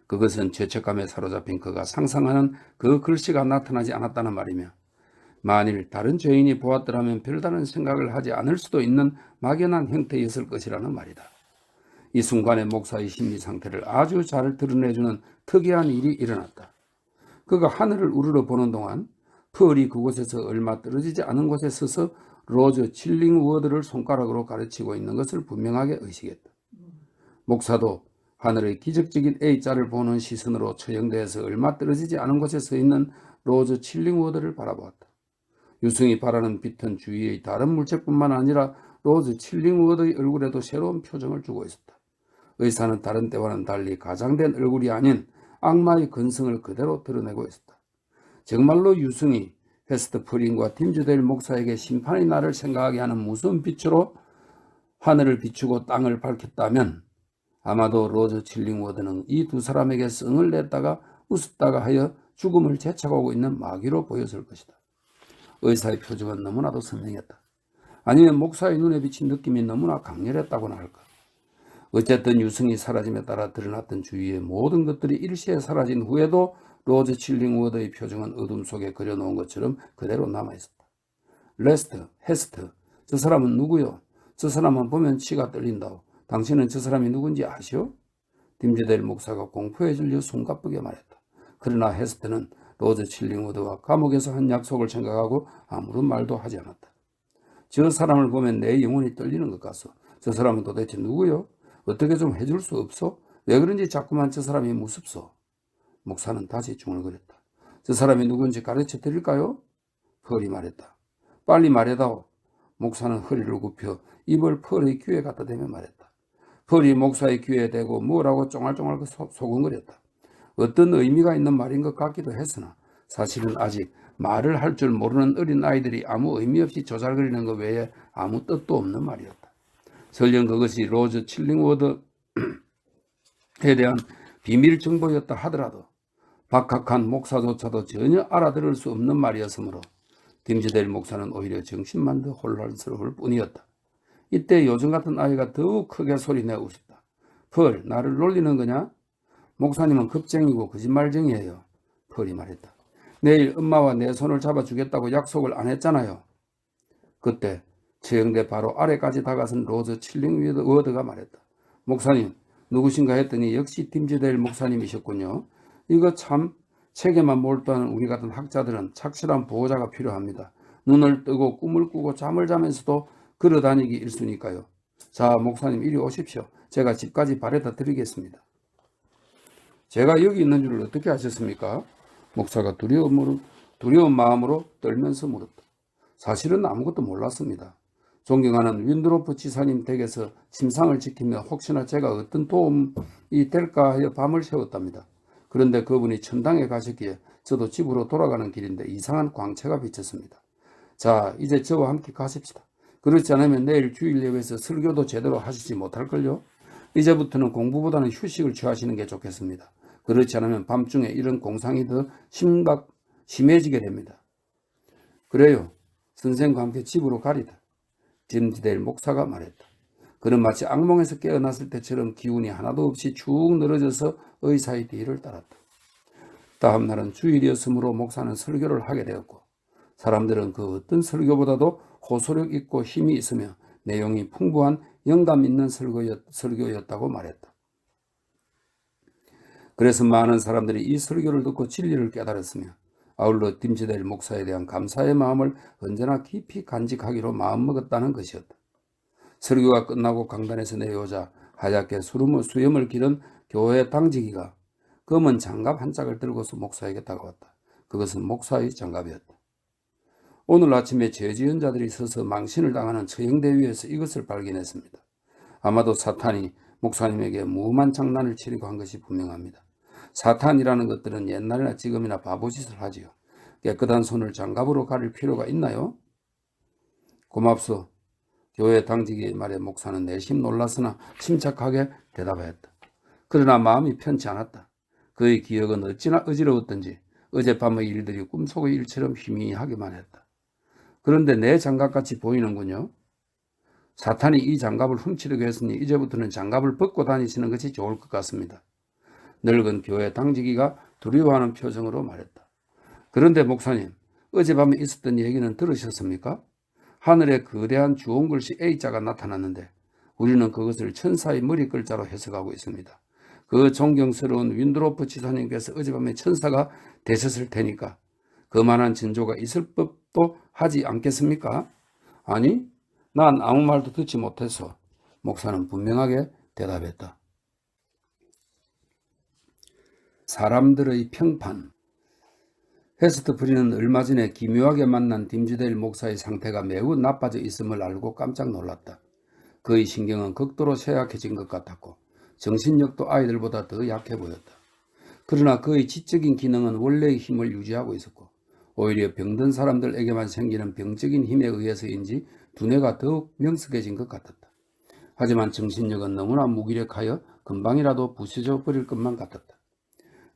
그것은 죄책감에 사로잡힌 그가 상상하는 그 글씨가 나타나지 않았다는 말이며 만일 다른 죄인이 보았더라면 별다른 생각을 하지 않을 수도 있는 막연한 형태였을 것이라는 말이다. 이 순간에 목사의 심리 상태를 아주 잘 드러내주는 특이한 일이 일어났다. 그가 하늘을 우러러 보는 동안 펄이 그곳에서 얼마 떨어지지 않은 곳에 서서 로저 칠링워드를 손가락으로 가르치고 있는 것을 분명하게 의식했다. 목사도 하늘의 기적적인 A자를 보는 시선으로 처형대에서 얼마 떨어지지 않은 곳에 서 있는 로저 칠링워드를 바라보았다. 유성이 바라는 빛은 주위의 다른 물체뿐만 아니라 로저 칠링워드의 얼굴에도 새로운 표정을 주고 있었다. 의사는 다른 때와는 달리 가장된 얼굴이 아닌 악마의 근성을 그대로 드러내고 있었다. 정말로 유성이 헤스트 프린과 팀즈데일 목사에게 심판의 날을 생각하게 하는 무서운 빛으로 하늘을 비추고 땅을 밝혔다면 아마도 로저 칠링워드는 이 두 사람에게 성을 냈다가 웃었다가 하여 죽음을 재촉하고 있는 마귀로 보였을 것이다. 의사의 표정은 너무나도 선명했다. 아니면 목사의 눈에 비친 느낌이 너무나 강렬했다고나 할까. 어쨌든 유성이 사라짐에 따라 드러났던 주위의 모든 것들이 일시에 사라진 후에도 로저 칠링워드의 표정은 어둠 속에 그려놓은 것처럼 그대로 남아있었다. 레스트, 헤스트, 저 사람은 누구요? 저 사람만 보면 치가 떨린다오. 당신은 저 사람이 누군지 아시오? 팀즈데일 목사가 공포에 질려 숨가쁘게 말했다. 그러나 헤스트는 로저 칠링워드와 감옥에서 한 약속을 생각하고 아무런 말도 하지 않았다. 저 사람을 보면 내 영혼이 떨리는 것 같소. 저 사람은 도대체 누구요? 어떻게 좀 해줄 수 없소? 왜 그런지 자꾸만 저 사람이 무섭소. 목사는 다시 중얼거렸다. 저 사람이 누군지 가르쳐 드릴까요? 펄이 말했다. 빨리 말해다오. 목사는 허리를 굽혀 입을 펄의 귀에 갖다 대며 말했다. 펄이 목사의 귀에 대고 뭐라고 쫑알쫑알 소곤거렸다. 어떤 의미가 있는 말인 것 같기도 했으나 사실은 아직 말을 할 줄 모르는 어린 아이들이 아무 의미 없이 조잘거리는 것 외에 아무 뜻도 없는 말이었다. 설령 그것이 로저 칠링워드에 대한 비밀 정보였다 하더라도 박학한 목사조차도 전혀 알아들을 수 없는 말이었으므로 팀즈데일 목사는 오히려 정신만 더 혼란스러울 뿐이었다. 이때 요즘 같은 아이가 더욱 크게 소리내어 웃었다. 펄, 나를 놀리는 거냐? 목사님은 겁쟁이고 거짓말쟁이에요. 펄이 말했다. 내일 엄마와 내 손을 잡아주겠다고 약속을 안 했잖아요. 그때 처형대 바로 아래까지 다가선 로저 칠링워드가 말했다. 목사님, 누구신가 했더니 역시 팀즈데일 목사님이셨군요. 이거 참 책에만 몰두하는 우리 같은 학자들은 착실한 보호자가 필요합니다. 눈을 뜨고 꿈을 꾸고 잠을 자면서도 걸어다니기 일쑤니까요. 자, 목사님 이리 오십시오. 제가 집까지 바래다 드리겠습니다. 제가 여기 있는 줄을 어떻게 아셨습니까? 목사가 두려운 마음으로 떨면서 물었다. 사실은 아무것도 몰랐습니다. 존경하는 윈드로프 지사님 댁에서 침상을 지키며 혹시나 제가 어떤 도움이 될까 하여 밤을 새웠답니다. 그런데 그분이 천당에 가셨기에 저도 집으로 돌아가는 길인데 이상한 광채가 비쳤습니다. 자, 이제 저와 함께 가십시다. 그렇지 않으면 내일 주일 예배에서 설교도 제대로 하시지 못할걸요? 이제부터는 공부보다는 휴식을 취하시는 게 좋겠습니다. 그렇지 않으면 밤중에 이런 공상이 더 심해지게 됩니다. 그래요. 선생과 함께 집으로 가리다. 팀즈데일 목사가 말했다. 그는 마치 악몽에서 깨어났을 때처럼 기운이 하나도 없이 쭉 늘어져서 의사의 뒤를 따랐다. 다음 날은 주일이었으므로 목사는 설교를 하게 되었고 사람들은 그 어떤 설교보다도 호소력 있고 힘이 있으며 내용이 풍부한 영감 있는 설교였다고 말했다. 그래서 많은 사람들이 이 설교를 듣고 진리를 깨달았으며 아울러 팀즈데일 목사에 대한 감사의 마음을 언제나 깊이 간직하기로 마음먹었다는 것이었다. 설교가 끝나고 강단에서 내려오자 하얗게 수염을 기른 교회 당직이가 검은 장갑 한 짝을 들고서 목사에게 다가왔다. 그것은 목사의 장갑이었다. 오늘 아침에 죄지은 자들이 서서 망신을 당하는 처형대 위에서 이것을 발견했습니다. 아마도 사탄이 목사님에게 무음한 장난을 치려고 한 것이 분명합니다. 사탄이라는 것들은 옛날이나 지금이나 바보짓을 하지요. 깨끗한 손을 장갑으로 가릴 필요가 있나요? 고맙소. 교회 당직의 말에 목사는 내심 놀랐으나 침착하게 대답하였다. 그러나 마음이 편치 않았다. 그의 기억은 어찌나 어지러웠던지 어젯밤의 일들이 꿈속의 일처럼 희미하기만 했다. 그런데 내 장갑같이 보이는군요. 사탄이 이 장갑을 훔치려고 했으니 이제부터는 장갑을 벗고 다니시는 것이 좋을 것 같습니다. 늙은 교회 당직이가 두려워하는 표정으로 말했다. 그런데 목사님, 어젯밤에 있었던 얘기는 들으셨습니까? 하늘에 거대한 주홍 글씨 A자가 나타났는데 우리는 그것을 천사의 머리 글자로 해석하고 있습니다. 그 존경스러운 윈드로프 지사님께서 어젯밤에 천사가 되셨을 테니까 그만한 징조가 있을 법도 하지 않겠습니까? 아니, 난 아무 말도 듣지 못해서 목사는 분명하게 대답했다. 사람들의 평판. 헤스트 프리는 얼마 전에 기묘하게 만난 팀즈데일 목사의 상태가 매우 나빠져 있음을 알고 깜짝 놀랐다. 그의 신경은 극도로 쇠약해진 것 같았고 정신력도 아이들보다 더 약해 보였다. 그러나 그의 지적인 기능은 원래의 힘을 유지하고 있었고 오히려 병든 사람들에게만 생기는 병적인 힘에 의해서인지 두뇌가 더욱 명석해진 것 같았다. 하지만 정신력은 너무나 무기력하여 금방이라도 부서져 버릴 것만 같았다.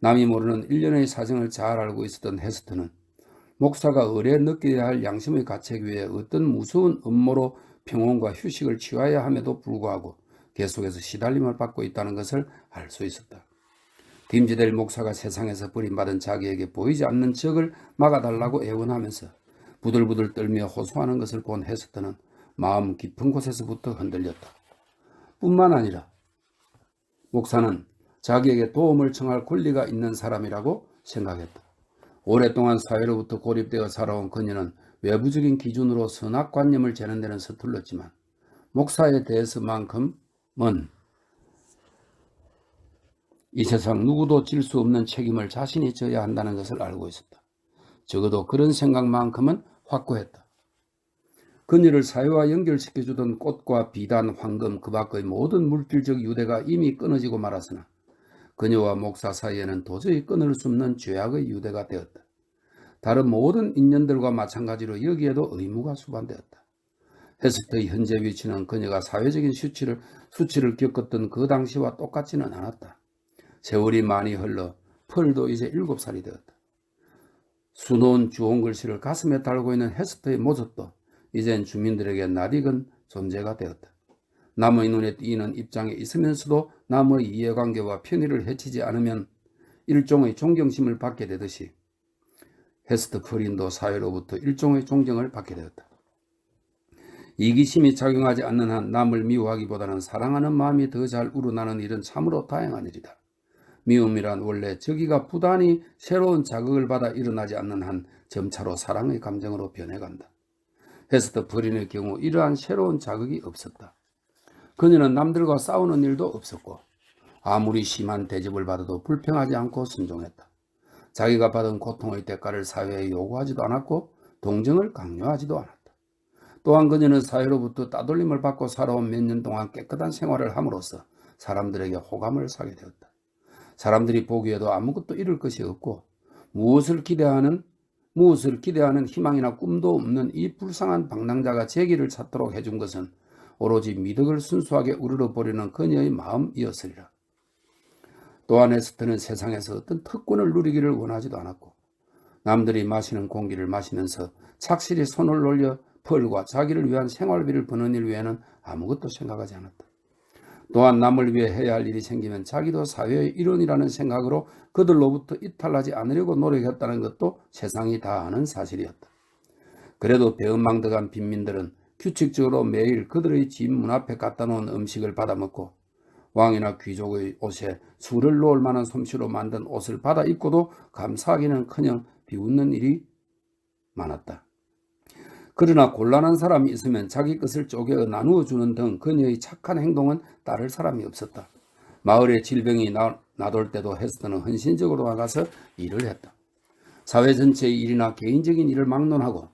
남이 모르는 일련의 사정을 잘 알고 있었던 헤스트는 목사가 의뢰 느껴야 할 양심의 가책 위에 어떤 무서운 음모로 평온과 휴식을 취하야 함에도 불구하고 계속해서 시달림을 받고 있다는 것을 알 수 있었다. 팀즈데일 목사가 세상에서 버림받은 자기에게 보이지 않는 적을 막아달라고 애원하면서 부들부들 떨며 호소하는 것을 본 헤스트는 마음 깊은 곳에서부터 흔들렸다. 뿐만 아니라 목사는 자기에게 도움을 청할 권리가 있는 사람이라고 생각했다. 오랫동안 사회로부터 고립되어 살아온 그녀는 외부적인 기준으로 선악관념을 재는 데는 서툴렀지만 목사에 대해서만큼은 이 세상 누구도 질 수 없는 책임을 자신이 져야 한다는 것을 알고 있었다. 적어도 그런 생각만큼은 확고했다. 그녀를 사회와 연결시켜주던 꽃과 비단, 황금, 그 밖의 모든 물질적 유대가 이미 끊어지고 말았으나 그녀와 목사 사이에는 도저히 끊을 수 없는 죄악의 유대가 되었다. 다른 모든 인연들과 마찬가지로 여기에도 의무가 수반되었다. 헤스트의 현재 위치는 그녀가 사회적인 수치를 겪었던 그 당시와 똑같지는 않았다. 세월이 많이 흘러 펄도 이제 7살이 되었다. 수놓은 주홍 글씨를 가슴에 달고 있는 헤스트의 모습도 이젠 주민들에게 낯익은 존재가 되었다. 남의 눈에 띄는 입장에 있으면서도 남의 이해관계와 편의를 해치지 않으면 일종의 존경심을 받게 되듯이 헤스트 프린도 사회로부터 일종의 존경을 받게 되었다. 이기심이 작용하지 않는 한 남을 미워하기보다는 사랑하는 마음이 더 잘 우러나는 일은 참으로 다행한 일이다. 미움이란 원래 저기가 부단히 새로운 자극을 받아 일어나지 않는 한 점차로 사랑의 감정으로 변해간다. 헤스터 프린의 경우 이러한 새로운 자극이 없었다. 그녀는 남들과 싸우는 일도 없었고 아무리 심한 대접을 받아도 불평하지 않고 순종했다. 자기가 받은 고통의 대가를 사회에 요구하지도 않았고 동정을 강요하지도 않았다. 또한 그녀는 사회로부터 따돌림을 받고 살아온 몇 년 동안 깨끗한 생활을 함으로써 사람들에게 호감을 사게 되었다. 사람들이 보기에도 아무것도 잃을 것이 없고 무엇을 기대하는 희망이나 꿈도 없는 이 불쌍한 방랑자가 재기를 찾도록 해준 것은 오로지 미덕을 순수하게 우러러보려는 그녀의 마음이었으리라. 또한 에스터는 세상에서 어떤 특권을 누리기를 원하지도 않았고 남들이 마시는 공기를 마시면서 착실히 손을 올려 벌과 자기를 위한 생활비를 버는 일 외에는 아무것도 생각하지 않았다. 또한 남을 위해 해야 할 일이 생기면 자기도 사회의 일원이라는 생각으로 그들로부터 이탈하지 않으려고 노력했다는 것도 세상이 다 아는 사실이었다. 그래도 배은망덕한 빈민들은 규칙적으로 매일 그들의 집 문 앞에 갖다 놓은 음식을 받아먹고 왕이나 귀족의 옷에 술을 놓을 만한 솜씨로 만든 옷을 받아 입고도 감사하기는커녕 비웃는 일이 많았다. 그러나 곤란한 사람이 있으면 자기 것을 쪼개어 나누어 주는 등 그녀의 착한 행동은 따를 사람이 없었다. 마을에 질병이 나돌 때도 헤스터는 헌신적으로 나가서 일을 했다. 사회 전체의 일이나 개인적인 일을 막론하고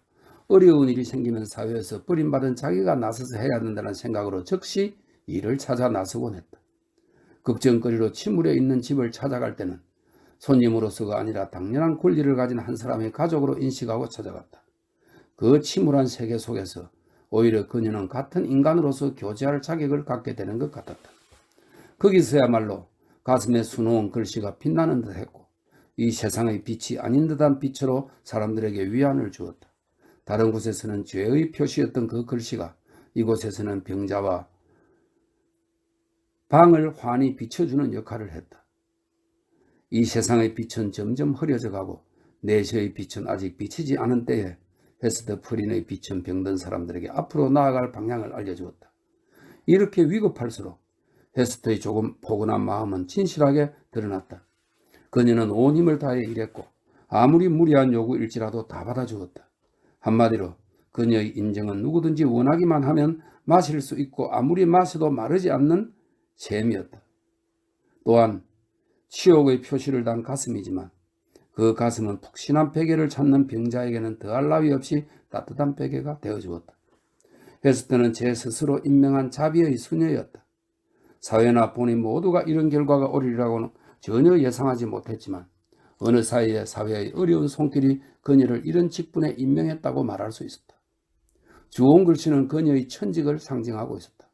어려운 일이 생기면 사회에서 버림받은 자기가 나서서 해야 된다는 생각으로 즉시 일을 찾아 나서곤 했다. 걱정거리로 침울해 있는 집을 찾아갈 때는 손님으로서가 아니라 당연한 권리를 가진 한 사람의 가족으로 인식하고 찾아갔다. 그 침울한 세계 속에서 오히려 그녀는 같은 인간으로서 교제할 자격을 갖게 되는 것 같았다. 거기서야말로 가슴에 수놓은 글씨가 빛나는 듯 했고 이 세상의 빛이 아닌 듯한 빛으로 사람들에게 위안을 주었다. 다른 곳에서는 죄의 표시였던 그 글씨가 이곳에서는 병자와 방을 환히 비춰주는 역할을 했다. 이 세상의 빛은 점점 흐려져 가고 내셔의 빛은 아직 비치지 않은 때에 헤스터 프린의 빛은 병든 사람들에게 앞으로 나아갈 방향을 알려주었다. 이렇게 위급할수록 헤스터의 조금 포근한 마음은 진실하게 드러났다. 그녀는 온 힘을 다해 일했고 아무리 무리한 요구일지라도 다 받아주었다. 한마디로 그녀의 인정은 누구든지 원하기만 하면 마실 수 있고 아무리 마셔도 마르지 않는 샘이었다. 또한 치욕의 표시를 단 가슴이지만 그 가슴은 푹신한 베개를 찾는 병자에게는 더할 나위 없이 따뜻한 베개가 되어주었다. 헤스터는 제 스스로 임명한 자비의 수녀였다. 사회나 본인 모두가 이런 결과가 오리라고는 전혀 예상하지 못했지만 어느 사이에 사회의 어려운 손길이 그녀를 이런 직분에 임명했다고 말할 수 있었다. 주홍 글씨는 그녀의 천직을 상징하고 있었다.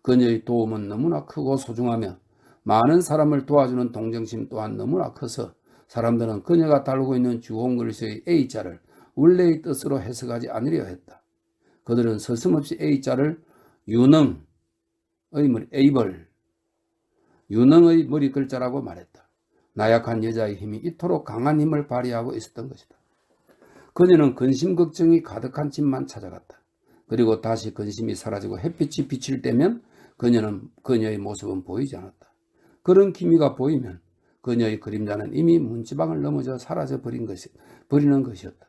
그녀의 도움은 너무나 크고 소중하며 많은 사람을 도와주는 동정심 또한 너무나 커서 사람들은 그녀가 달고 있는 주홍 글씨의 A자를 원래의 뜻으로 해석하지 않으려 했다. 그들은 서슴없이 A자를 유능의 머리 글자라고 말했다. 나약한 여자의 힘이 이토록 강한 힘을 발휘하고 있었던 것이다. 그녀는 근심 걱정이 가득한 집만 찾아갔다. 그리고 다시 근심이 사라지고 햇빛이 비칠 때면 그녀의 모습은 보이지 않았다. 그런 기미가 보이면 그녀의 그림자는 이미 문지방을 넘어져 사라져 버리는 것이었다.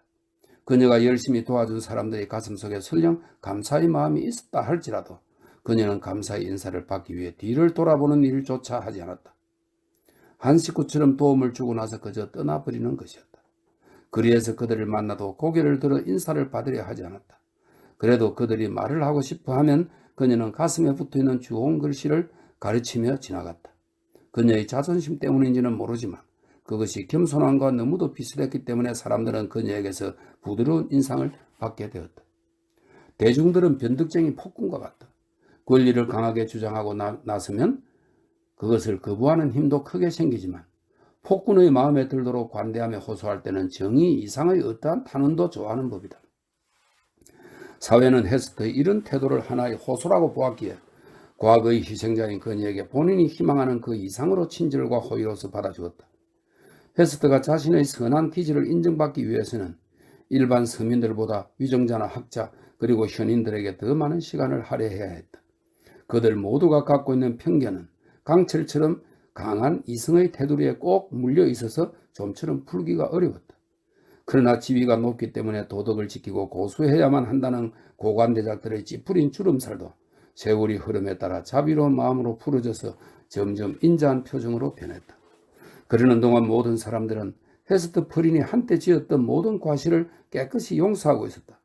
그녀가 열심히 도와준 사람들의 가슴속에 설령 감사의 마음이 있었다 할지라도 그녀는 감사의 인사를 받기 위해 뒤를 돌아보는 일조차 하지 않았다. 한 식구처럼 도움을 주고 나서 그저 떠나버리는 것이었다. 거리에서 그들을 만나도 고개를 들어 인사를 받으려 하지 않았다. 그래도 그들이 말을 하고 싶어 하면 그녀는 가슴에 붙어있는 주홍 글씨를 가르치며 지나갔다. 그녀의 자존심 때문인지는 모르지만 그것이 겸손함과 너무도 비슷했기 때문에 사람들은 그녀에게서 부드러운 인상을 받게 되었다. 대중들은 변덕쟁이 폭군과 같다. 권리를 강하게 주장하고 나서면 그것을 거부하는 힘도 크게 생기지만 폭군의 마음에 들도록 관대하며 호소할 때는 정의 이상의 어떠한 탄원도 좋아하는 법이다. 사회는 헤스터의 이런 태도를 하나의 호소라고 보았기에 과거의 희생자인 그녀에게 본인이 희망하는 그 이상으로 친절과 호의로서 받아주었다. 헤스터가 자신의 선한 기질을 인정받기 위해서는 일반 서민들보다 위정자나 학자, 그리고 현인들에게 더 많은 시간을 할애해야 했다. 그들 모두가 갖고 있는 편견은 강철처럼 강한 이성의 테두리에 꼭 물려 있어서 좀처럼 풀기가 어려웠다. 그러나 지위가 높기 때문에 도덕을 지키고 고수해야만 한다는 고관대작들의 찌푸린 주름살도 세월이 흐름에 따라 자비로운 마음으로 풀어져서 점점 인자한 표정으로 변했다. 그러는 동안 모든 사람들은 헤스트 프린이 한때 지었던 모든 과실을 깨끗이 용서하고 있었다.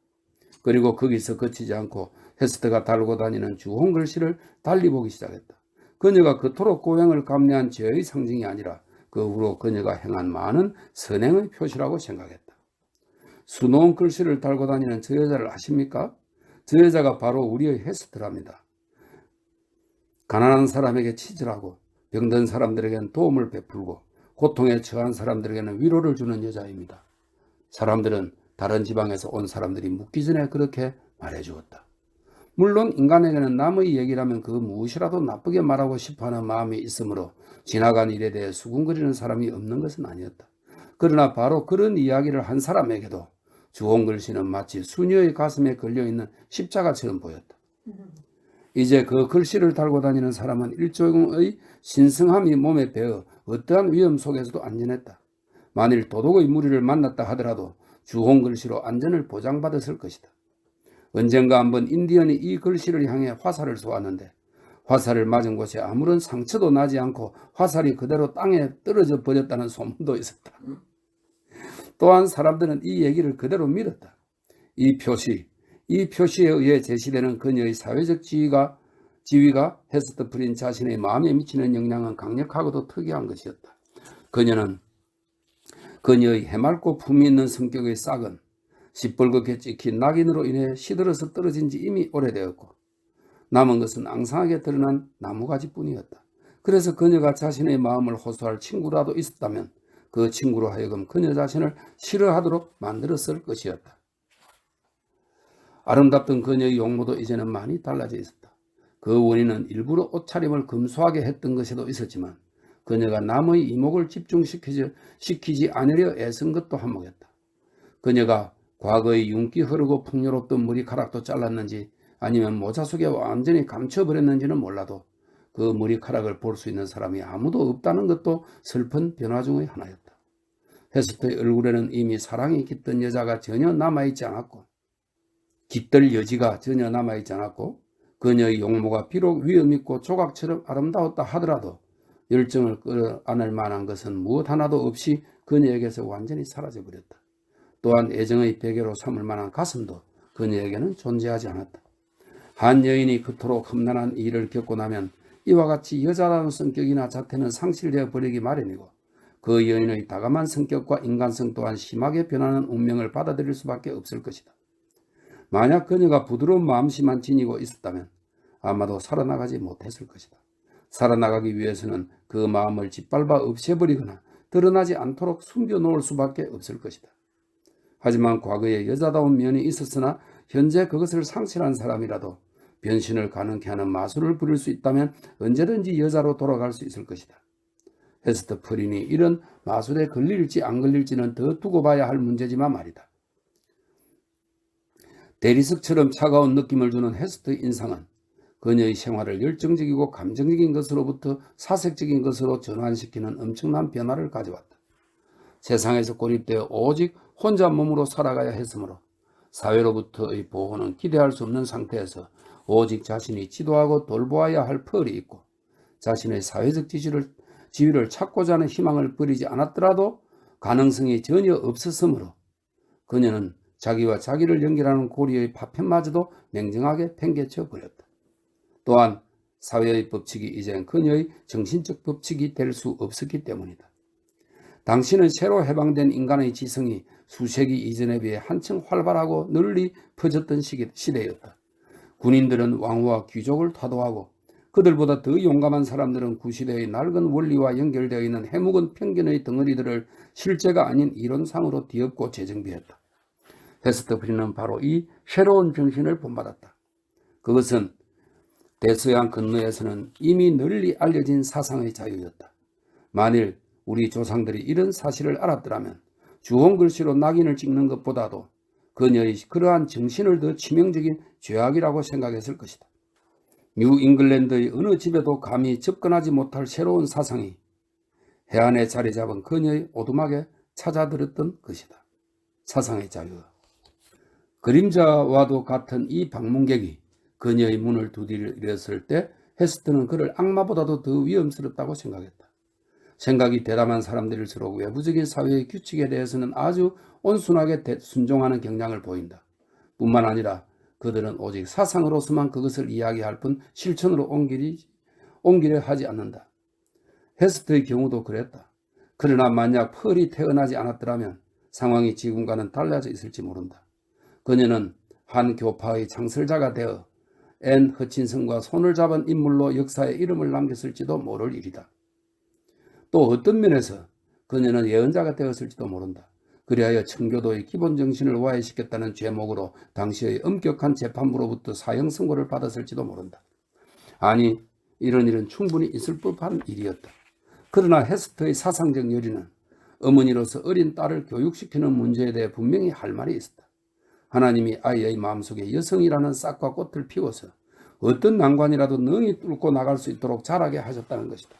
그리고 거기서 그치지 않고 헤스트가 달고 다니는 주홍 글씨를 달리 보기 시작했다. 그녀가 그토록 고행을 감내한 죄의 상징이 아니라 그 후로 그녀가 행한 많은 선행의 표시라고 생각했다. 수놓은 글씨를 달고 다니는 저 여자를 아십니까? 저 여자가 바로 우리의 헤스트랍니다. 가난한 사람에게 치질하고 병든 사람들에게는 도움을 베풀고 고통에 처한 사람들에게는 위로를 주는 여자입니다. 사람들은 다른 지방에서 온 사람들이 묻기 전에 그렇게 말해주었다. 물론 인간에게는 남의 얘기라면 그 무엇이라도 나쁘게 말하고 싶어하는 마음이 있으므로 지나간 일에 대해 수군거리는 사람이 없는 것은 아니었다. 그러나 바로 그런 이야기를 한 사람에게도 주홍 글씨는 마치 수녀의 가슴에 걸려있는 십자가처럼 보였다. 이제 그 글씨를 달고 다니는 사람은 일종의 신성함이 몸에 배어 어떠한 위험 속에서도 안전했다. 만일 도둑의 무리를 만났다 하더라도 주홍 글씨로 안전을 보장받았을 것이다. 언젠가 한번 인디언이 이 글씨를 향해 화살을 쏘았는데 화살을 맞은 곳에 아무런 상처도 나지 않고 화살이 그대로 땅에 떨어져 버렸다는 소문도 있었다. 또한 사람들은 이 얘기를 그대로 믿었다. 이 표시에 의해 제시되는 그녀의 사회적 지위가 헤스트 프린 자신의 마음에 미치는 영향은 강력하고도 특이한 것이었다. 그녀의 해맑고 품이 있는 성격의 싹은 시뻘겋게 찍힌 낙인으로 인해 시들어서 떨어진 지 이미 오래되었고 남은 것은 앙상하게 드러난 나무가지뿐이었다. 그래서 그녀가 자신의 마음을 호소할 친구라도 있었다면 그 친구로 하여금 그녀 자신을 싫어하도록 만들었을 것이었다. 아름답던 그녀의 용모도 이제는 많이 달라져 있었다. 그 원인은 일부러 옷차림을 금수하게 했던 것에도 있었지만 그녀가 남의 이목을 집중시키지 않으려 애쓴 것도 한몫했다. 그녀가 과거에 윤기 흐르고 풍요롭던 머리카락도 잘랐는지 아니면 모자 속에 완전히 감춰버렸는지는 몰라도 그 머리카락을 볼 수 있는 사람이 아무도 없다는 것도 슬픈 변화 중의 하나였다. 헤스트의 얼굴에는 이미 사랑이 깃든 여자가 전혀 남아있지 않았고 깃들 여지가 전혀 남아있지 않았고 그녀의 용모가 비록 위험있고 조각처럼 아름다웠다 하더라도 열정을 끌어안을 만한 것은 무엇 하나도 없이 그녀에게서 완전히 사라져버렸다. 또한 애정의 베개로 삼을 만한 가슴도 그녀에게는 존재하지 않았다. 한 여인이 그토록 험난한 일을 겪고 나면 이와 같이 여자다운 성격이나 자태는 상실되어 버리기 마련이고 그 여인의 다감한 성격과 인간성 또한 심하게 변하는 운명을 받아들일 수밖에 없을 것이다. 만약 그녀가 부드러운 마음씨만 지니고 있었다면 아마도 살아나가지 못했을 것이다. 살아나가기 위해서는 그 마음을 짓밟아 없애버리거나 드러나지 않도록 숨겨놓을 수밖에 없을 것이다. 하지만 과거에 여자다운 면이 있었으나 현재 그것을 상실한 사람이라도 변신을 가능케 하는 마술을 부릴 수 있다면 언제든지 여자로 돌아갈 수 있을 것이다. 헤스트 프린이 이런 마술에 걸릴지 안 걸릴지는 더 두고 봐야 할 문제지만 말이다. 대리석처럼 차가운 느낌을 주는 헤스트의 인상은 그녀의 생활을 열정적이고 감정적인 것으로부터 사색적인 것으로 전환시키는 엄청난 변화를 가져왔다. 세상에서 고립되어 오직 혼자 몸으로 살아가야 했으므로 사회로부터의 보호는 기대할 수 없는 상태에서 오직 자신이 지도하고 돌보아야 할 펄이 있고 자신의 사회적 지위를 찾고자 하는 희망을 버리지 않았더라도 가능성이 전혀 없었으므로 그녀는 자기와 자기를 연결하는 고리의 파편마저도 냉정하게 팽개쳐 버렸다. 또한 사회의 법칙이 이젠 그녀의 정신적 법칙이 될 수 없었기 때문이다. 당신은 새로 해방된 인간의 지성이 수세기 이전에 비해 한층 활발하고 널리 퍼졌던 시대였다. 군인들은 왕후와 귀족을 타도하고 그들보다 더 용감한 사람들은 구시대의 낡은 원리와 연결되어 있는 해묵은 편견의 덩어리들을 실제가 아닌 이론상으로 뒤엎고 재정비했다. 헤스트 프린은 바로 이 새로운 정신을 본받았다. 그것은 대서양 건너에서는 이미 널리 알려진 사상의 자유였다. 만일 우리 조상들이 이런 사실을 알았더라면 주홍 글씨로 낙인을 찍는 것보다도 그녀의 그러한 정신을 더 치명적인 죄악이라고 생각했을 것이다. 뉴 잉글랜드의 어느 집에도 감히 접근하지 못할 새로운 사상이 해안에 자리 잡은 그녀의 오두막에 찾아들었던 것이다. 사상의 자유. 그림자와도 같은 이 방문객이 그녀의 문을 두드렸을 때 헤스트는 그를 악마보다도 더 위험스럽다고 생각했다. 생각이 대담한 사람들일수록 외부적인 사회의 규칙에 대해서는 아주 온순하게 순종하는 경향을 보인다. 뿐만 아니라 그들은 오직 사상으로서만 그것을 이야기할 뿐 실천으로 옮기려 하지 않는다. 헤스트의 경우도 그랬다. 그러나 만약 펄이 태어나지 않았더라면 상황이 지금과는 달라져 있을지 모른다. 그녀는 한 교파의 창설자가 되어 앤 허친슨과 손을 잡은 인물로 역사에 이름을 남겼을지도 모를 일이다. 또 어떤 면에서 그녀는 예언자가 되었을지도 모른다. 그리하여 청교도의 기본 정신을 와해시켰다는 죄목으로 당시의 엄격한 재판부로부터 사형 선고를 받았을지도 모른다. 아니, 이런 일은 충분히 있을 법한 일이었다. 그러나 헤스트의 사상적 열의는 어머니로서 어린 딸을 교육시키는 문제에 대해 분명히 할 말이 있었다. 하나님이 아이의 마음속에 여성이라는 싹과 꽃을 피워서 어떤 난관이라도 능히 뚫고 나갈 수 있도록 자라게 하셨다는 것이다.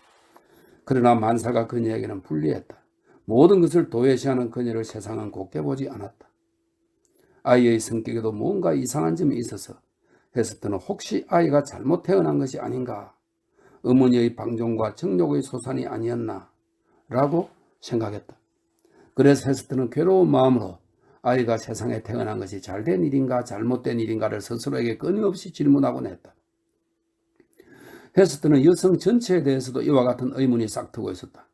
그러나 만사가 그녀에게는 불리했다. 모든 것을 도외시하는 그녀를 세상은 곱게 보지 않았다. 아이의 성격에도 뭔가 이상한 점이 있어서 헤스트는 혹시 아이가 잘못 태어난 것이 아닌가, 어머니의 방종과 정욕의 소산이 아니었나 라고 생각했다. 그래서 헤스트는 괴로운 마음으로 아이가 세상에 태어난 것이 잘된 일인가 잘못된 일인가를 스스로에게 끊임없이 질문하곤 했다. 헤스트는 여성 전체에 대해서도 이와 같은 의문이 싹트고 있었다.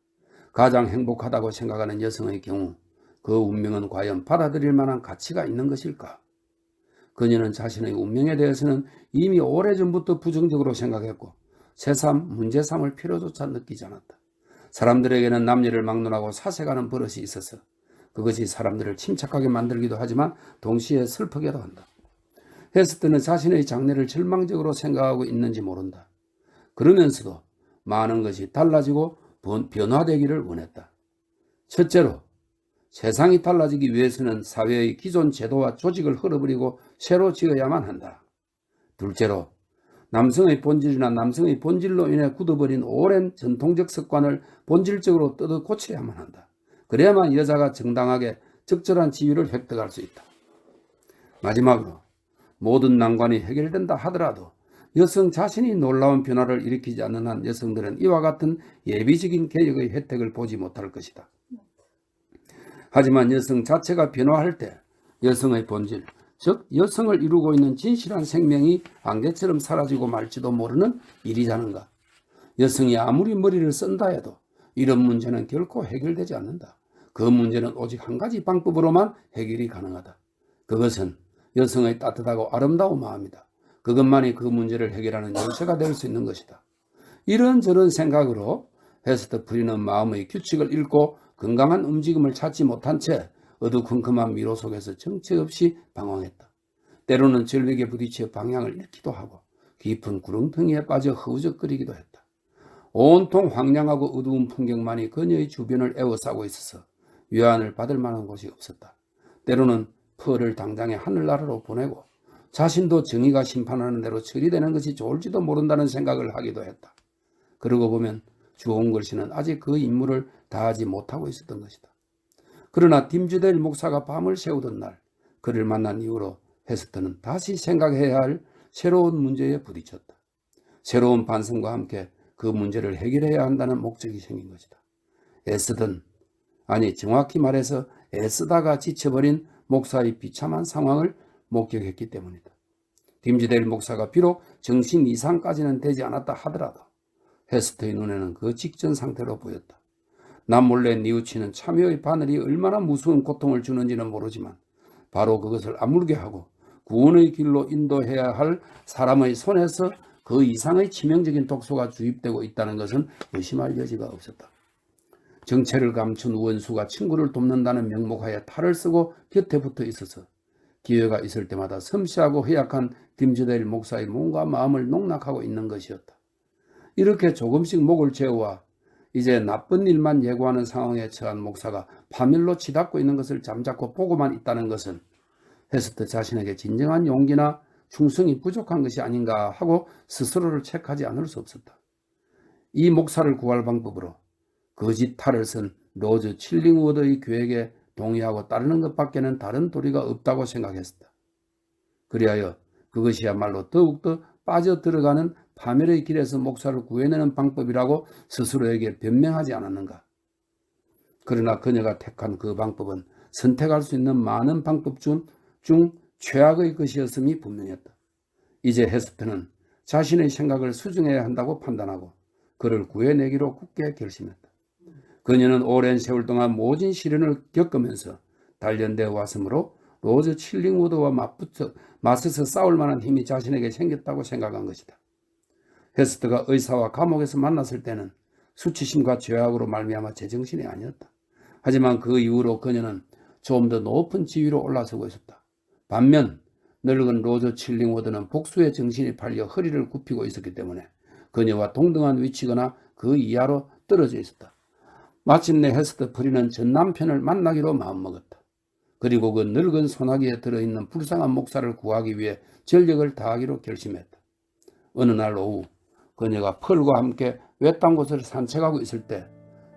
가장 행복하다고 생각하는 여성의 경우 그 운명은 과연 받아들일 만한 가치가 있는 것일까? 그녀는 자신의 운명에 대해서는 이미 오래전부터 부정적으로 생각했고 새삼 문제 삼을 필요조차 느끼지 않았다. 사람들에게는 남녀를 막론하고 사색하는 버릇이 있어서 그것이 사람들을 침착하게 만들기도 하지만 동시에 슬프게도 한다. 헤스트는 자신의 장래를 절망적으로 생각하고 있는지 모른다. 그러면서도 많은 것이 달라지고 변화되기를 원했다. 첫째로, 세상이 달라지기 위해서는 사회의 기존 제도와 조직을 흘러버리고 새로 지어야만 한다. 둘째로, 남성의 본질이나 남성의 본질로 인해 굳어버린 오랜 전통적 습관을 본질적으로 뜯어 고쳐야만 한다. 그래야만 여자가 정당하게 적절한 지위를 획득할 수 있다. 마지막으로, 모든 난관이 해결된다 하더라도 여성 자신이 놀라운 변화를 일으키지 않는 한 여성들은 이와 같은 예비적인 개혁의 혜택을 보지 못할 것이다. 하지만 여성 자체가 변화할 때 여성의 본질, 즉 여성을 이루고 있는 진실한 생명이 안개처럼 사라지고 말지도 모르는 일이자는가. 여성이 아무리 머리를 쓴다 해도 이런 문제는 결코 해결되지 않는다. 그 문제는 오직 한 가지 방법으로만 해결이 가능하다. 그것은 여성의 따뜻하고 아름다운 마음이다. 그것만이 그 문제를 해결하는 열쇠가 될 수 있는 것이다. 이런저런 생각으로 헤스트 프리는 마음의 규칙을 잃고 건강한 움직임을 찾지 못한 채 어두컴컴한 미로 속에서 정체 없이 방황했다. 때로는 절벽에 부딪혀 방향을 잃기도 하고 깊은 구렁텅이에 빠져 허우적거리기도 했다. 온통 황량하고 어두운 풍경만이 그녀의 주변을 에워싸고 있어서 위안을 받을 만한 곳이 없었다. 때로는 펄을 당장에 하늘나라로 보내고 자신도 정의가 심판하는 대로 처리되는 것이 좋을지도 모른다는 생각을 하기도 했다. 그러고 보면 주온 걸씨는 아직 그 임무를 다하지 못하고 있었던 것이다. 그러나 딤즈데일 목사가 밤을 새우던 날 그를 만난 이후로 헤스트는 다시 생각해야 할 새로운 문제에 부딪혔다. 새로운 반성과 함께 그 문제를 해결해야 한다는 목적이 생긴 것이다. 애쓰던, 아니 정확히 말해서 애쓰다가 지쳐버린 목사의 비참한 상황을 목격했기 때문이다. 딤즈데일 목사가 비록 정신 이상까지는 되지 않았다 하더라도 헤스트의 눈에는 그 직전 상태로 보였다. 남몰래 뉘우치는 참여의 바늘이 얼마나 무서운 고통을 주는지는 모르지만 바로 그것을 아물게 하고 구원의 길로 인도해야 할 사람의 손에서 그 이상의 치명적인 독소가 주입되고 있다는 것은 의심할 여지가 없었다. 정체를 감춘 원수가 친구를 돕는다는 명목하에 탈을 쓰고 곁에 붙어 있어서 기회가 있을 때마다 섬세하고 허약한 딤즈데일 목사의 몸과 마음을 농락하고 있는 것이었다. 이렇게 조금씩 목을 재우와 이제 나쁜 일만 예고하는 상황에 처한 목사가 파멸로 치닫고 있는 것을 잠자코 보고만 있다는 것은 헤스트 자신에게 진정한 용기나 충성이 부족한 것이 아닌가 하고 스스로를 체크하지 않을 수 없었다. 이 목사를 구할 방법으로 거짓 탈을 쓴 로즈 칠링우드의 계획에 동의하고 따르는 것밖에는 다른 도리가 없다고 생각했다. 그리하여 그것이야말로 더욱더 빠져들어가는 파멸의 길에서 목사를 구해내는 방법이라고 스스로에게 변명하지 않았는가. 그러나 그녀가 택한 그 방법은 선택할 수 있는 많은 방법 중 최악의 것이었음이 분명했다. 이제 헤스트는 자신의 생각을 수정해야 한다고 판단하고 그를 구해내기로 굳게 결심했다. 그녀는 오랜 세월 동안 모진 시련을 겪으면서 단련되어 왔으므로 로즈 칠링우드와 맞서서 싸울 만한 힘이 자신에게 생겼다고 생각한 것이다. 헤스트가 의사와 감옥에서 만났을 때는 수치심과 죄악으로 말미암아 제정신이 아니었다. 하지만 그 이후로 그녀는 좀 더 높은 지위로 올라서고 있었다. 반면 늙은 로즈 칠링우드는 복수의 정신이 팔려 허리를 굽히고 있었기 때문에 그녀와 동등한 위치거나 그 이하로 떨어져 있었다. 마침내 헤스트 프리는 전 남편을 만나기로 마음먹었다. 그리고 그 늙은 소나기에 들어있는 불쌍한 목사를 구하기 위해 전력을 다하기로 결심했다. 어느 날 오후 그녀가 펄과 함께 외딴 곳을 산책하고 있을 때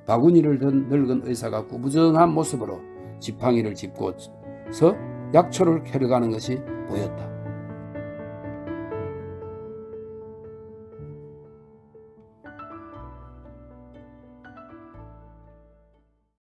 바구니를 든 늙은 의사가 구부정한 모습으로 지팡이를 짚고서 약초를 캐러 가는 것이 보였다.